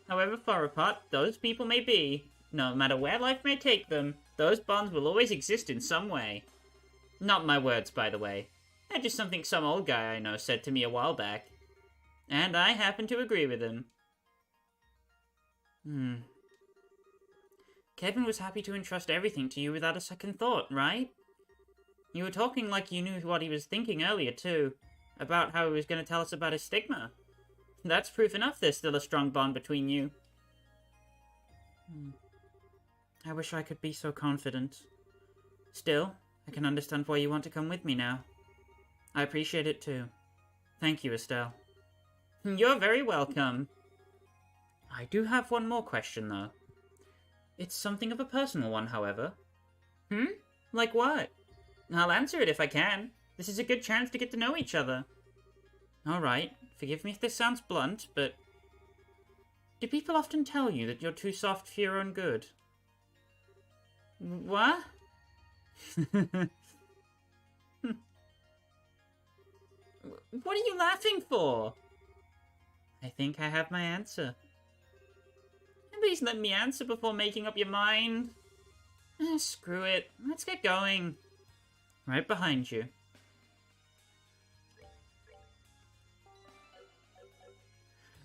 However far apart those people may be, no matter where life may take them, those bonds will always exist in some way. Not my words, by the way. They're just something some old guy I know said to me a while back. And I happen to agree with him. Kevin was happy to entrust everything to you without a second thought, right? You were talking like you knew what he was thinking earlier, too. About how he was going to tell us about his stigma. That's proof enough there's still a strong bond between you. I wish I could be so confident. Still, I can understand why you want to come with me now. I appreciate it, too. Thank you, Estelle. You're very welcome. I do have one more question, though. It's something of a personal one, however. Like what? I'll answer it if I can. This is a good chance to get to know each other. Alright, forgive me if this sounds blunt, but... do people often tell you that you're too soft for your own good? What? What are you laughing for? I think I have my answer. At least let me answer before making up your mind. Screw it. Let's get going. Right behind you.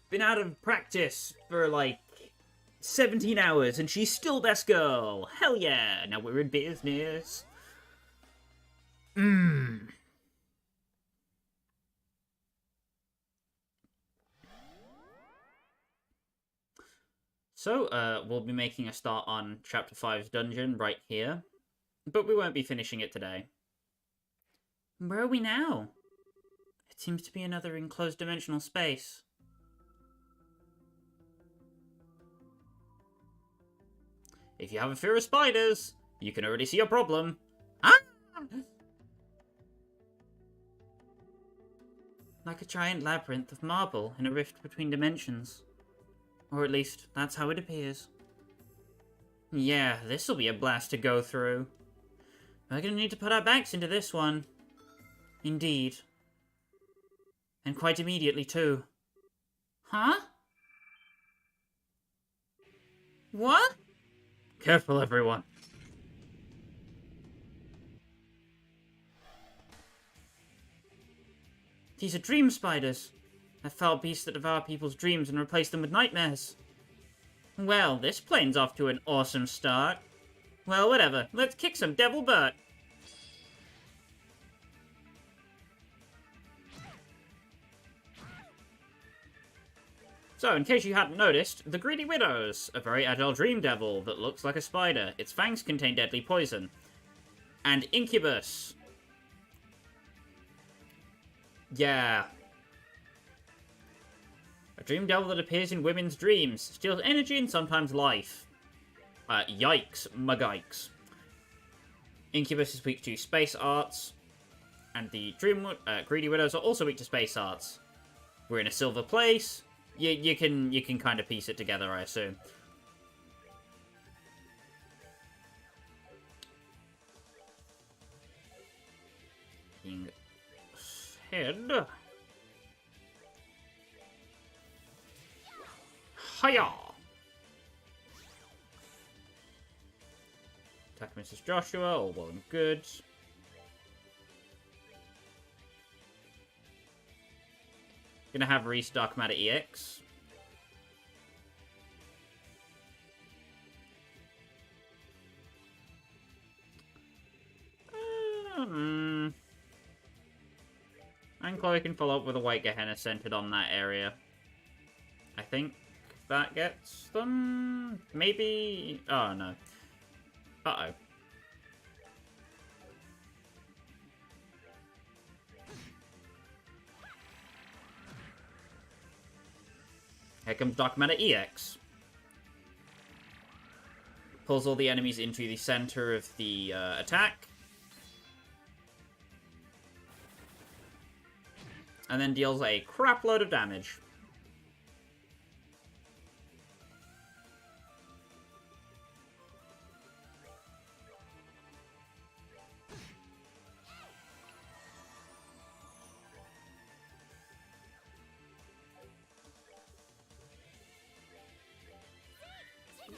Been out of practice for like 17 hours and she's still best girl. Hell yeah. Now we're in business. So, we'll be making a start on Chapter 5's dungeon right here. But we won't be finishing it today. Where are we now? It seems to be another enclosed dimensional space. If you have a fear of spiders, you can already see a problem. Ah! Like a giant labyrinth of marble in a rift between dimensions. Or at least, that's how it appears. Yeah, this'll be a blast to go through. We're gonna need to put our backs into this one. Indeed. And quite immediately, too. Huh? What? Careful, everyone. These are dream spiders. A foul beasts that devour people's dreams and replace them with nightmares. Well, this plane's off to an awesome start. Well, whatever. Let's kick some devil butt. So, in case you hadn't noticed, the Greedy Widow's a very agile dream devil that looks like a spider. Its fangs contain deadly poison. And Incubus. Yeah. A dream devil that appears in women's dreams, steals energy and sometimes life. Yikes, magikes. Incubus is weak to space arts, and the Greedy Widows are also weak to space arts. We're in a silver place. You can kind of piece it together, I assume. Head. Hiya! Attack Mrs. Joshua, all well and good. Gonna have Reese Dark Matter EX. And Chloe can follow up with a White Gehenna centered on that area. I think that gets them? Maybe? Oh, no. Uh-oh. Here comes Dark Matter EX. Pulls all the enemies into the center of the attack. And then deals a crap load of damage.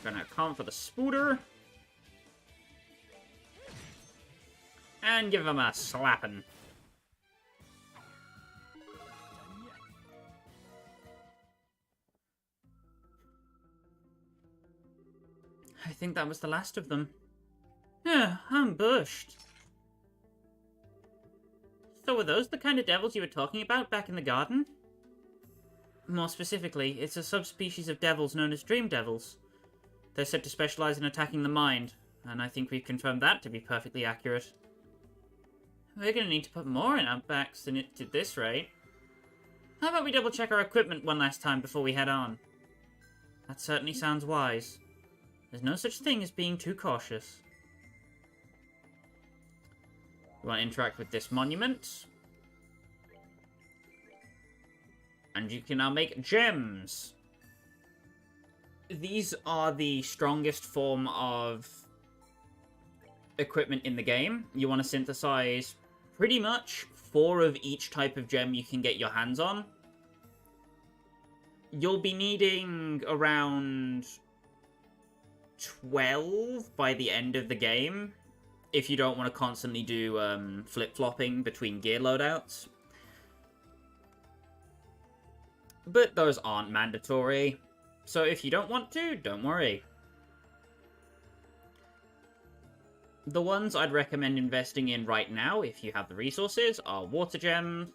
Gonna come for the spooter. And give him a slapping. I think that was the last of them. Yeah, ambushed. So were those the kind of devils you were talking about back in the garden? More specifically, it's a subspecies of devils known as dream devils. They're said to specialize in attacking the mind, and I think we've confirmed that to be perfectly accurate. We're gonna need to put more in our backs than it did this rate. How about we double check our equipment one last time before we head on? That certainly sounds wise. There's no such thing as being too cautious. You want to interact with this monument. And you can now make gems. These are the strongest form of equipment in the game. You want to synthesize pretty much 4 of each type of gem you can get your hands on. You'll be needing around 12 by the end of the game if you don't want to constantly do flip-flopping between gear loadouts. But those aren't mandatory, so if you don't want to, don't worry. The ones I'd recommend investing in right now, if you have the resources, are water gems,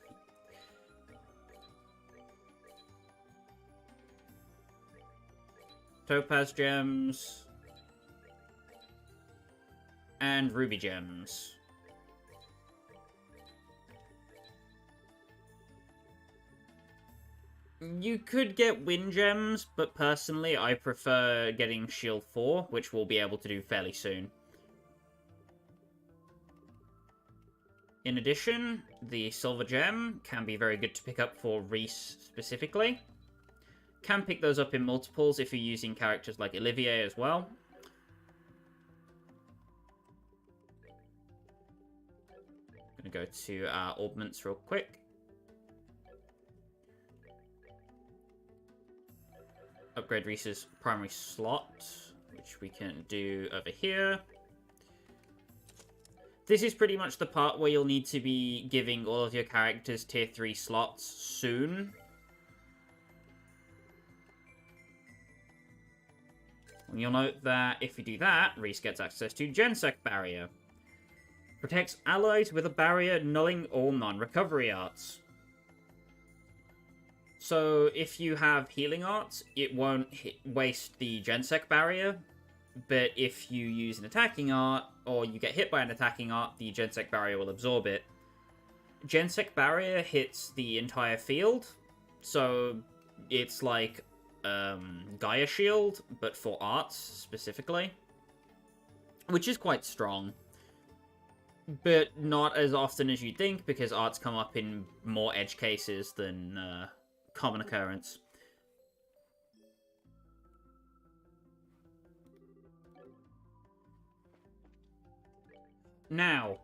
topaz gems, and ruby gems. You could get wind gems, but personally I prefer getting shield 4, which we'll be able to do fairly soon. In addition, the silver gem can be very good to pick up for Reese specifically. Can pick those up in multiples if you're using characters like Olivier as well. I'm gonna go to our augments real quick. Upgrade Reese's primary slot, which we can do over here. This is pretty much the part where you'll need to be giving all of your characters tier 3 slots soon. And you'll note that if you do that, Reese gets access to Gensec Barrier. Protects allies with a barrier nulling all non-recovery arts. So if you have healing arts, it won't waste the Gensec Barrier. But if you use an attacking art, or you get hit by an attacking art, the Gensec Barrier will absorb it. Gensec Barrier hits the entire field, so it's like Gaia Shield, but for arts specifically. Which is quite strong. But not as often as you'd think, because arts come up in more edge cases than common occurrence. Now,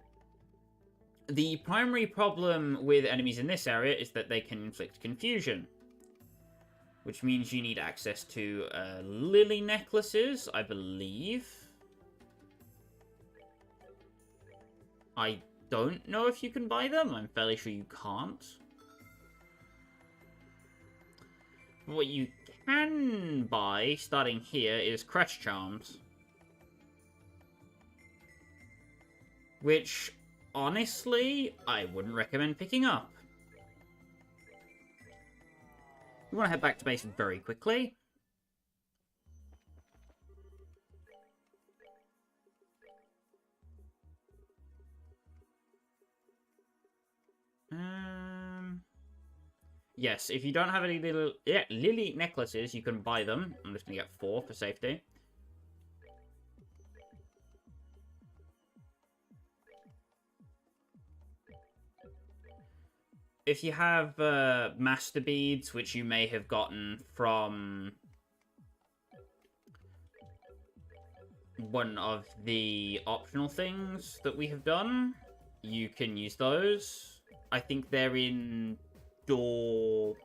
the primary problem with enemies in this area is that they can inflict confusion. Which means you need access to lily necklaces, I believe. I don't know if you can buy them. I'm fairly sure you can't. What you can buy, starting here, is Crest Charms. Which, honestly, I wouldn't recommend picking up. We want to head back to base very quickly. Yes, if you don't have any lily necklaces, you can buy them. I'm just going to get 4 for safety. If you have master beads, which you may have gotten from one of the optional things that we have done, you can use those. I think they're in door...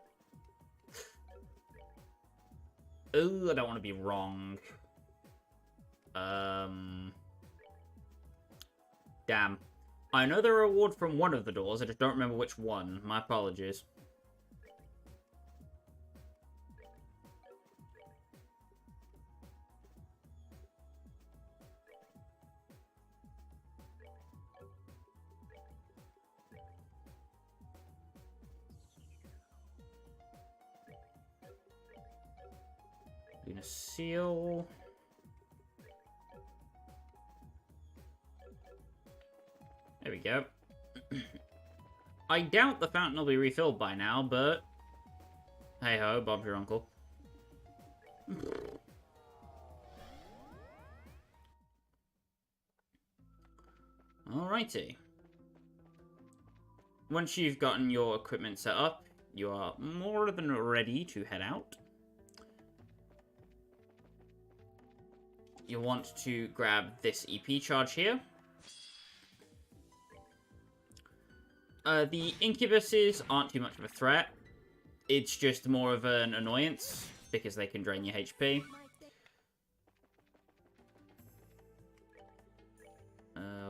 Oh, I don't want to be wrong. Damn. I know they're a reward from one of the doors, I just don't remember which one. My apologies. Luminous seal. There we go. I doubt the fountain will be refilled by now, but... hey-ho, Bob's your uncle. Alrighty. once you've gotten your equipment set up, you are more than ready to head out. You'll want to grab this EP charge here. The incubuses aren't too much of a threat. It's just more of an annoyance, because they can drain your HP.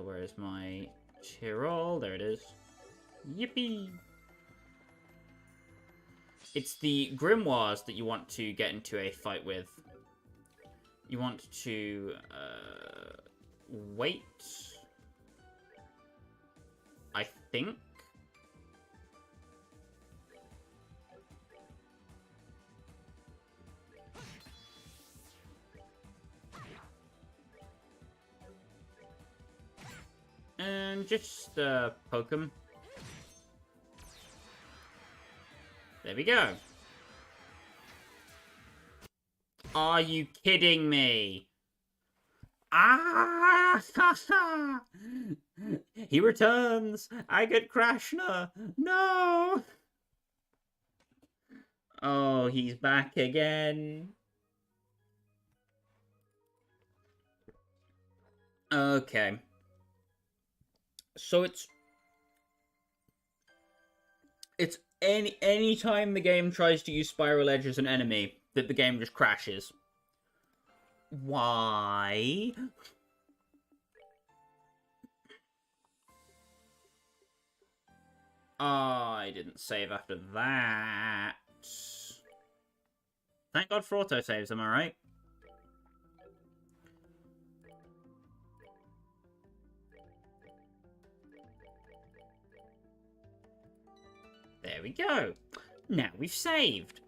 Where is my Tyrol? There it is. Yippee! It's the Grimoires that you want to get into a fight with. You want to, wait. I think. And just, poke him. There we go. Are you kidding me? Ah! He returns! I get Krashna! No! Oh, he's back again. Okay. So it's any time the game tries to use Spiral Edge as an enemy, that the game just crashes. Why? Oh, I didn't save after that. Thank God for autosaves, am I right? There we go. Now we've saved.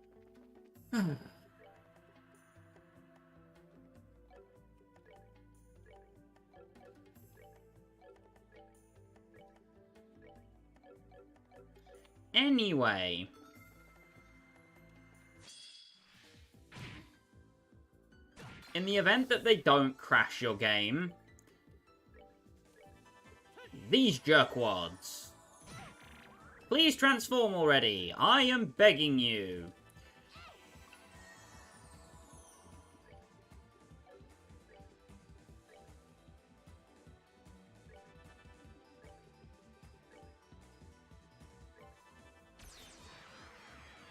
Anyway. In the event that they don't crash your game, these jerkwads. Please transform already. I am begging you.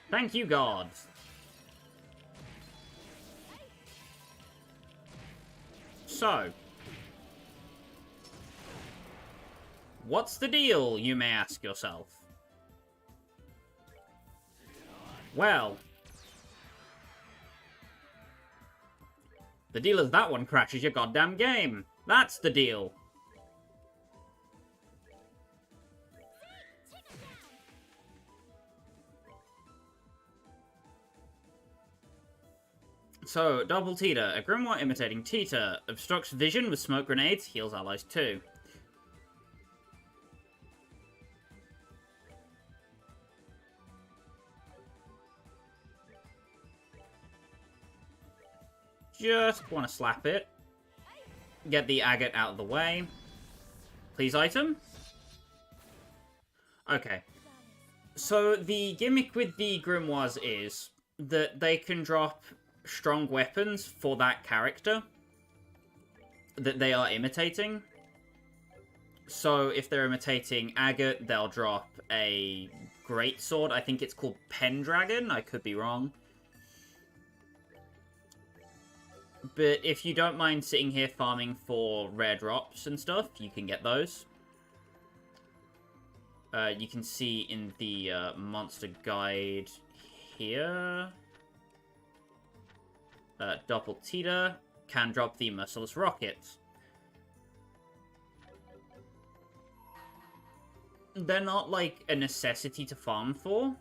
Thank you, God. So, what's the deal, you may ask yourself? Well, the deal is that one crashes your goddamn game. That's the deal. So, Double Teeter. A Grimoire imitating Teeter. Obstructs vision with smoke grenades. Heals allies too. Just want to slap it. Get the agate out of the way. Please, item. Okay. So, the gimmick with the Grimoires is that they can drop strong weapons for that character that they are imitating. So, if they're imitating agate, they'll drop a greatsword. I think it's called Pendragon. I could be wrong. But if you don't mind sitting here farming for rare drops and stuff, you can get those. You can see in the monster guide here. Double Teeter can drop the Merciless Rocket. They're not, like, a necessity to farm for.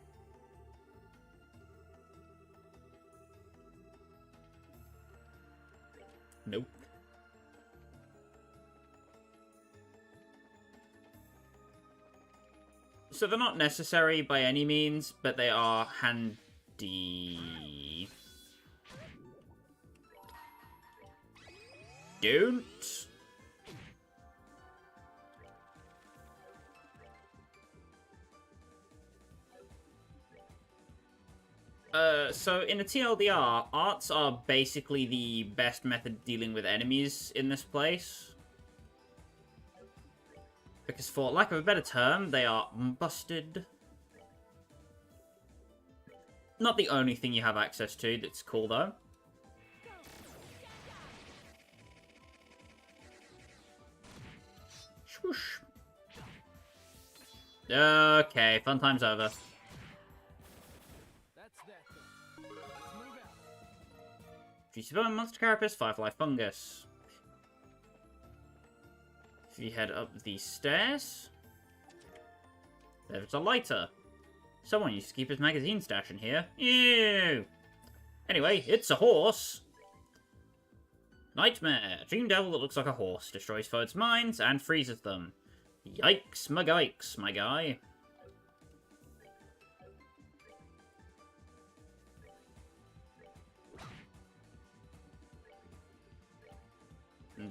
Nope. So they're not necessary by any means, but they are handy. Don't. So in the TLDR, arts are basically the best method of dealing with enemies in this place. Because for lack of a better term, they are busted. Not the only thing you have access to that's cool, though. Swoosh. Okay, fun time's over. Juicy Bone, Monster Carapace, Firefly Fungus. If you head up these stairs, there's a lighter. Someone used to keep his magazine stash in here. Ew! Anyway, it's a horse. Nightmare. A dream devil that looks like a horse. Destroys foes' minds and freezes them. Yikes, magikes, my guy.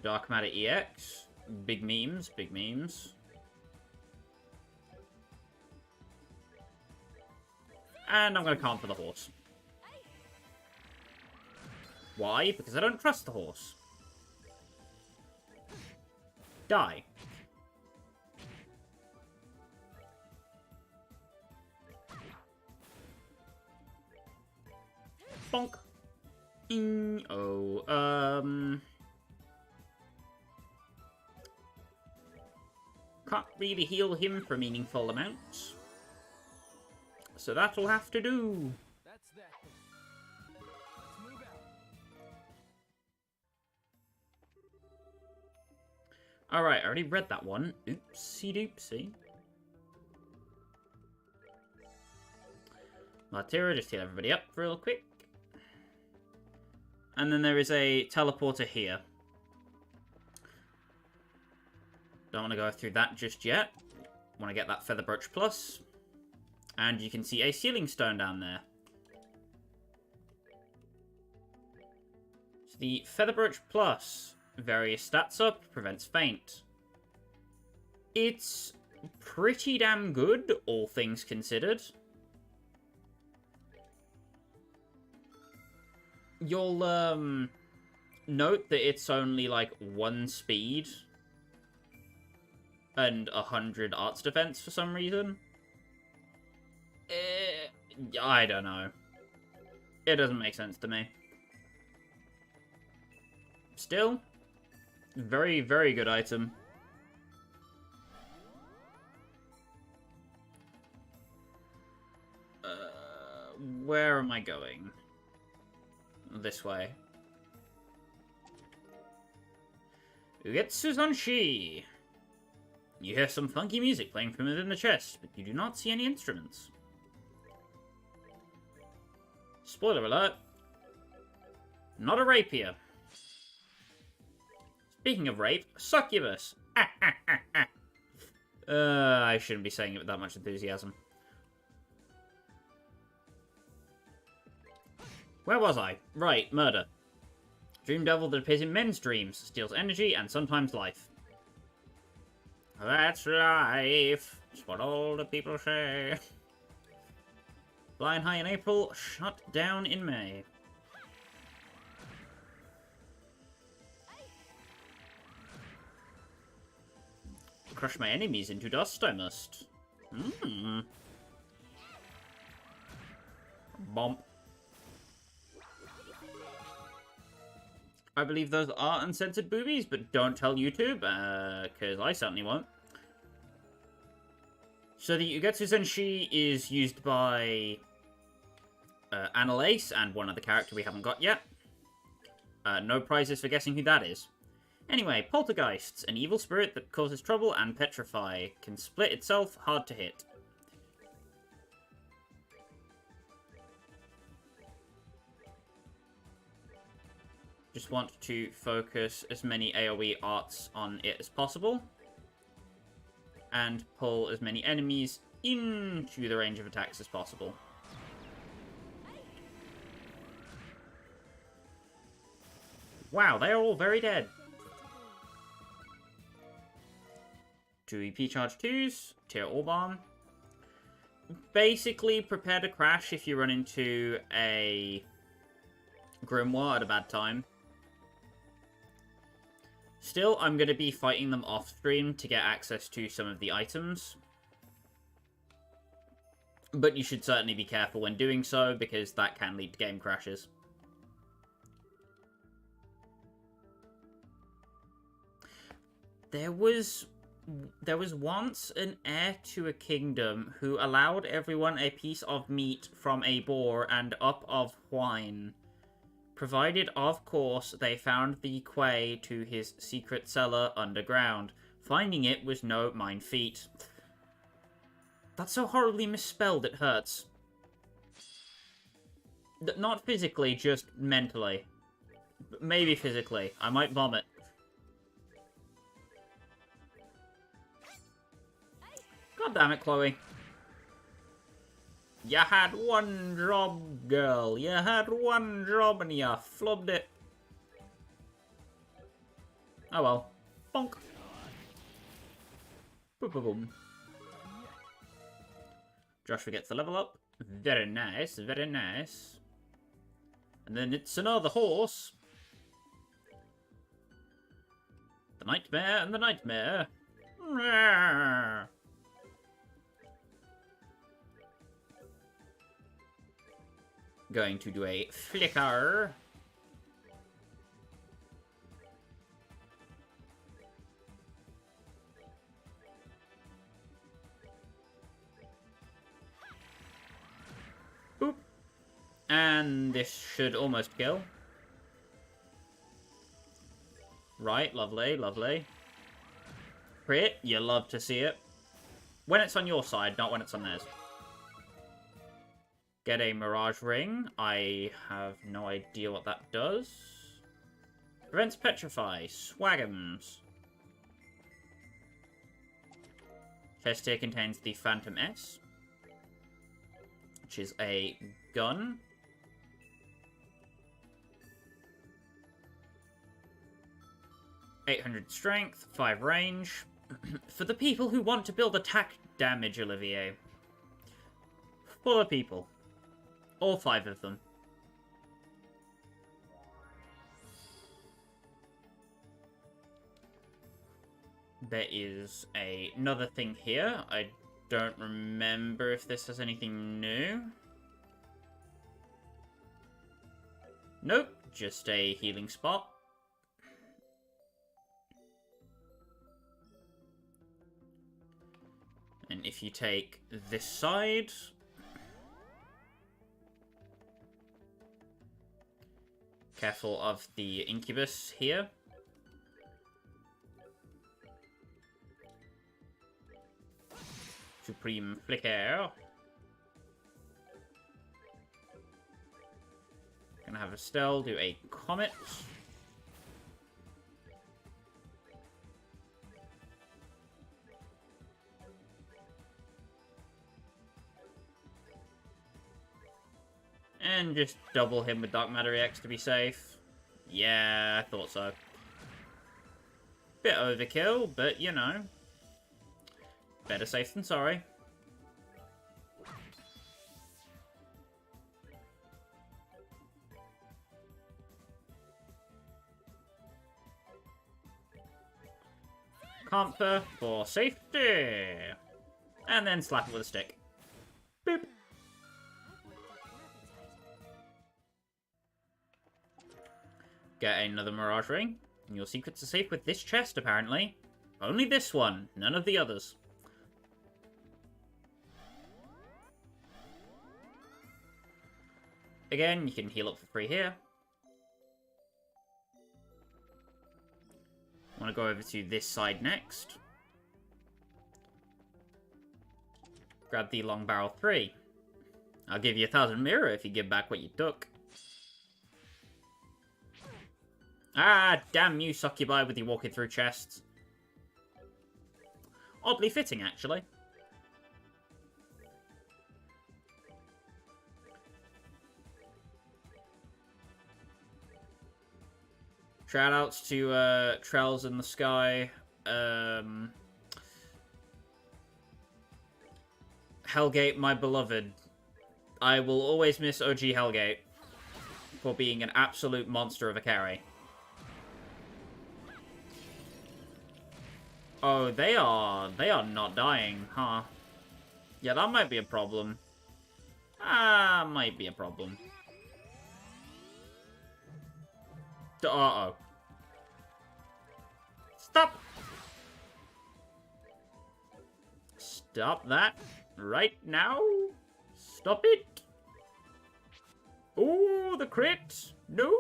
Dark Matter EX. Big memes, big memes. And I'm going to calm for the horse. Why? Because I don't trust the horse. Die. Bonk. Can't really heal him for meaningful amounts. So that'll have to do. That's that. Let's move out. Alright, I already read that one. Oopsie doopsie. Martyra, just heal everybody up real quick. And then there is a teleporter here. Don't want to go through that just yet. Want to get that Feather Brooch Plus. And you can see a Sealing Stone down there. So the Feather Brooch Plus, various stats up, prevents faint. It's pretty damn good, all things considered. You'll note that it's only like 1 speed and 100 arts defense for some reason. I don't know. It doesn't make sense to me. Still, very, very good item. Where am I going? This way. Ugetsu-zanshi! You hear some funky music playing from within the chest, but you do not see any instruments. Spoiler alert. Not a rapier. Speaking of rape, succubus! I shouldn't be saying it with that much enthusiasm. Where was I? Right, murder. Dream devil that appears in men's dreams, steals energy and sometimes life. That's life. That's what all the people say. Flying high in April, shut down in May. Crush my enemies into dust, I must. Bomb. I believe those are uncensored boobies, but don't tell YouTube, because I certainly won't. So the Ugetsu Zenshi is used by Annalace and one other character we haven't got yet. No prizes for guessing who that is. Anyway, Poltergeists, an evil spirit that causes trouble and petrify, can split itself, hard to hit. Just want to focus as many AoE arts on it as possible. And pull as many enemies into the range of attacks as possible. Wow, they are all very dead. 2 EP charge 2s, Tear Orban. basically prepare to crash if you run into a grimoire at a bad time. Still, I'm going to be fighting them off-stream to get access to some of the items. But you should certainly be careful when doing so, because that can lead to game crashes. There was once an heir to a kingdom who allowed everyone a piece of meat from a boar and up of wine, provided, of course, they found the quay to his secret cellar underground. Finding it was no mine feat. That's so horribly misspelled it hurts. Not physically, just mentally. Maybe physically. I might vomit. God damn it, Chloe. You had one job, girl. You had one job and you flubbed it. Oh well. Bonk. Boom, boom, boom. Joshua gets the level up. Very nice, very nice. And then it's another horse. The nightmare and the nightmare. Going to do a flicker. Boop. And this should almost kill. Right, lovely, lovely. Crit, you love to see it. When it's on your side, not when it's on theirs. Get a Mirage Ring. I have no idea what that does. Prevents Petrify. Swagums. Chest here contains the Phantom S, which is a gun. .800 strength, 5 range. For the people who want to build attack damage, Olivier. For the people. All 5 of them. There is another thing here. I don't remember if this has anything new. Nope, just a healing spot. And if you take this side... Careful of the incubus here. Supreme Flicker. Gonna have Estelle do a comet. And just double him with Dark Matter EX to be safe. Yeah, I thought so. Bit overkill, but you know. Better safe than sorry. Comfort for safety. And then slap it with a stick. Boop. Get another Mirage Ring. And your secrets are safe with this chest, apparently. Only this one, none of the others. Again, you can heal up for free here. I want to go over to this side next. Grab the Long Barrel 3. I'll give you 1,000 mirror if you give back what you took. Ah, damn you, succubi, with your walking through chests. Oddly fitting, actually. Shoutouts to Trells in the Sky. Hellgate, my beloved. I will always miss OG Hellgate for being an absolute monster of a carry. Oh, they are not dying, huh? Yeah, that might be a problem. Might be a problem. Uh-oh. Stop! Stop that right now. Stop it. Oh, the crit. No.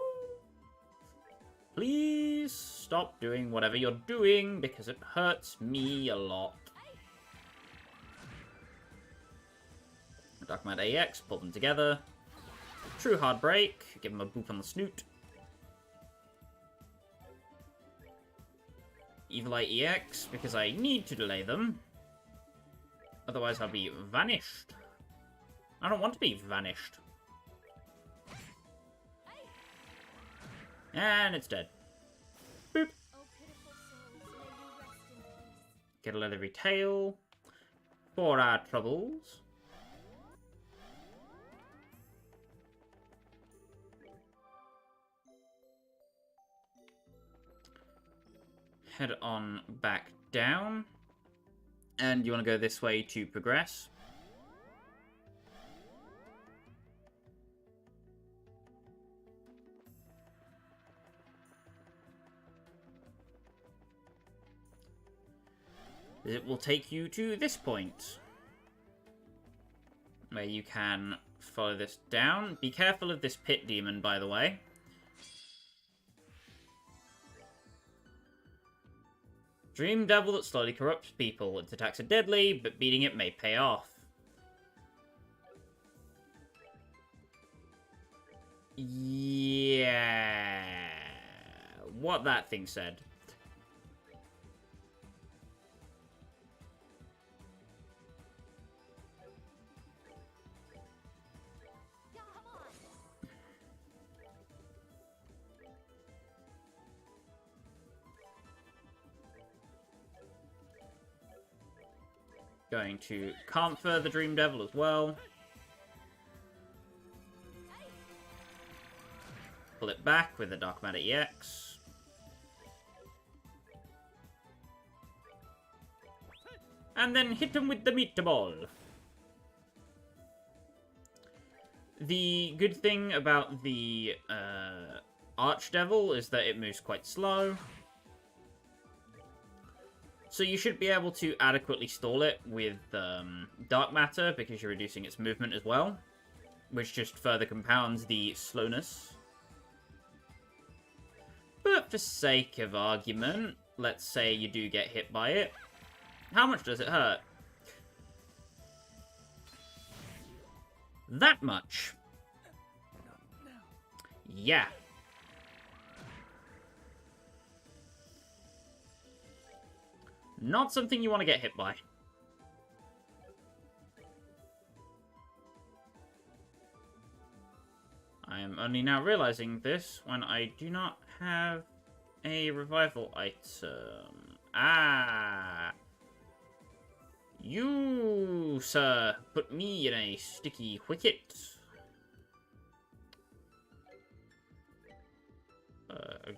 Please stop doing whatever you're doing because it hurts me a lot. Dark Matter AX, pull them together. True Hard Break, give him a boop on the snoot. Evil Eye EX, because I need to delay them. Otherwise I'll be vanished. I don't want to be vanished. And it's dead. Boop. Oh, pitiful souls, may you rest in peace. Get a leathery tail. For our troubles. Head on back down. And you want to go this way to progress. It will take you to this point, where you can follow this down. Be careful of this pit demon, by the way. Dream devil that slowly corrupts people. Its attacks are deadly, but beating it may pay off. Yeah. What that thing said. Come on. Going to comfort the Dream Devil as well. Pull it back with the Dark Matter EX. And then hit him with the meatball. The good thing about the Archdevil is that it moves quite slow. So you should be able to adequately stall it with Dark Matter because you're reducing its movement as well, which just further compounds the slowness. But for sake of argument, let's say you do get hit by it. How much does it hurt? That much. Yeah. Not something you want to get hit by. I am only now realizing this when I do not have a revival item. Ah! You, sir, put me in a sticky wicket.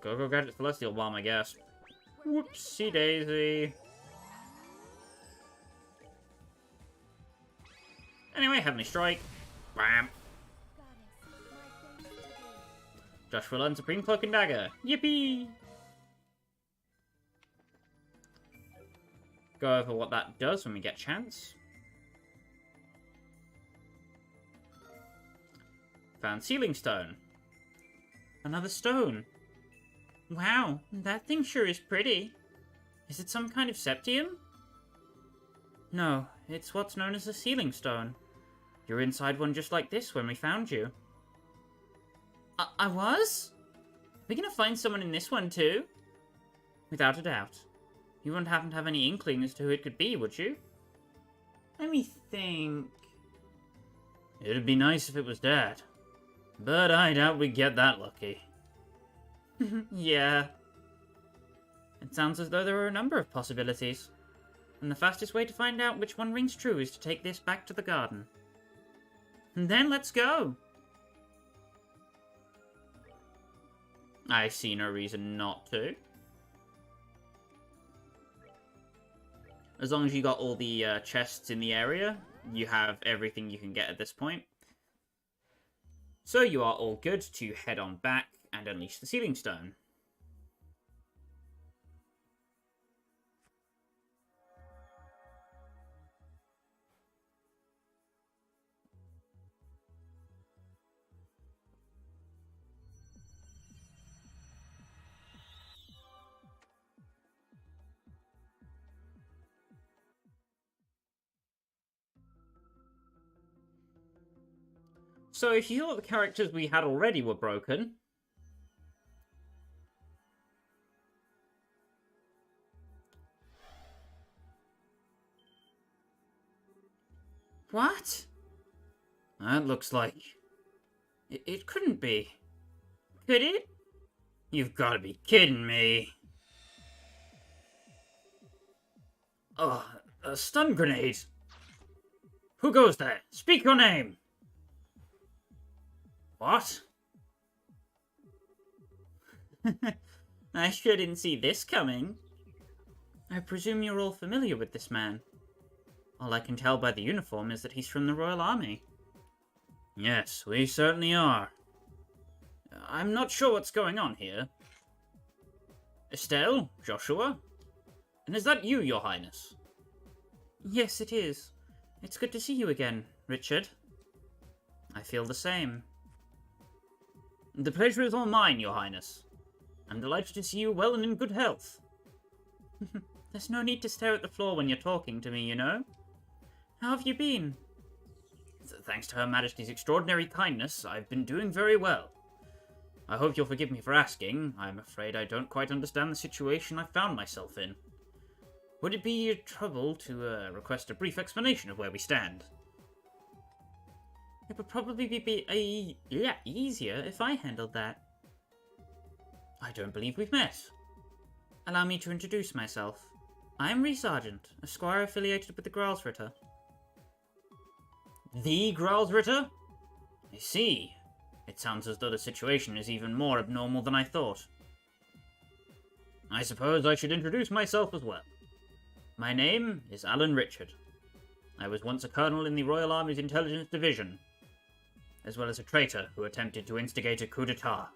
Go Gadget Celestial Bomb, I guess. Whoopsie daisy. Anyway, Heavenly Strike. Wham. Goddess, my thanks to thee. Josh will learn Supreme Cloak and Dagger. Yippee! Go over what that does when we get a chance. Found Sealing Stone. Another stone. Wow, that thing sure is pretty. Is it some kind of septium? No, it's what's known as a sealing stone. You're inside one just like this when we found you. I was? We're gonna find someone in this one too? Without a doubt. You wouldn't happen to have any inkling as to who it could be, would you? Let me think. It'd be nice if it was Dad. But I doubt we'd get that lucky. Yeah. It sounds as though there are a number of possibilities. And the fastest way to find out which one rings true is to take this back to the garden. And then let's go! I see no reason not to. As long as you got all the chests in the area, you have everything you can get at this point. So you are all good to head on back and unleash the Sealing Stone. So if you thought the characters we had already were broken... What? That looks like... It couldn't be. Could it? You've got to be kidding me. Oh, a stun grenade. Who goes there? Speak your name. What? I sure didn't see this coming. I presume you're all familiar with this man. All I can tell by the uniform is that he's from the Royal Army. Yes, we certainly are. I'm not sure what's going on here. Estelle? Joshua? And is that you, Your Highness? Yes, it is. It's good to see you again, Richard. I feel the same. The pleasure is all mine, Your Highness. I'm delighted to see you well and in good health. There's no need to stare at the floor when you're talking to me, you know. How have you been? Thanks to Her Majesty's extraordinary kindness, I've been doing very well. I hope you'll forgive me for asking. I'm afraid I don't quite understand the situation I found myself in. Would it be your trouble to request a brief explanation of where we stand? It would probably be easier if I handled that. I don't believe we've met. Allow me to introduce myself. I am Rhys Sargent, a squire affiliated with the Schwartzritter. The Schwartzritter? I see. It sounds as though the situation is even more abnormal than I thought. I suppose I should introduce myself as well. My name is Alan Richard. I was once a colonel in the Royal Army's Intelligence Division, as well as a traitor who attempted to instigate a coup d'etat.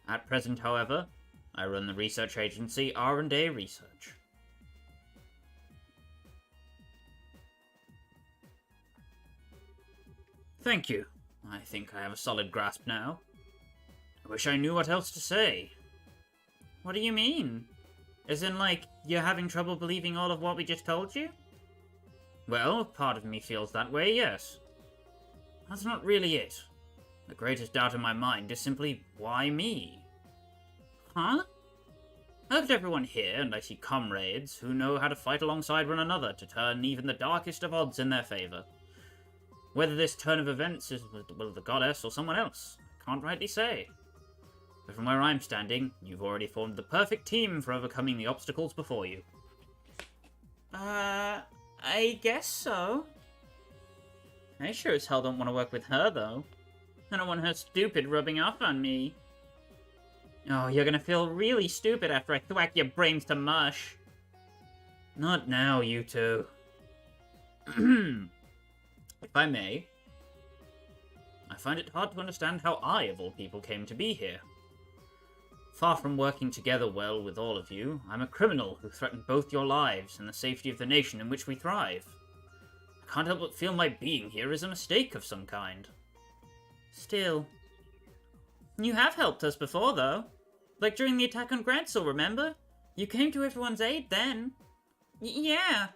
At present, however, I run the research agency R&A Research. Thank you. I think I have a solid grasp now. I wish I knew what else to say. What do you mean? As in, like, you're having trouble believing all of what we just told you? Well, part of me feels that way, yes. That's not really it. The greatest doubt in my mind is simply, why me? Huh? I look at everyone here, and I see comrades who know how to fight alongside one another to turn even the darkest of odds in their favour. Whether this turn of events is with the goddess or someone else, I can't rightly say. But from where I'm standing, you've already formed the perfect team for overcoming the obstacles before you. I guess so. I sure as hell don't want to work with her, though. I don't want her stupid rubbing off on me. Oh, you're gonna feel really stupid after I thwack your brains to mush. Not now, you two. If I may, I find it hard to understand how I, of all people, came to be here. Far from working together well with all of you, I'm a criminal who threatened both your lives and the safety of the nation in which we thrive. I can't help but feel my being here is a mistake of some kind. Still, you have helped us before, though. Like during the attack on Gransel, remember? You came to everyone's aid then. Yeah,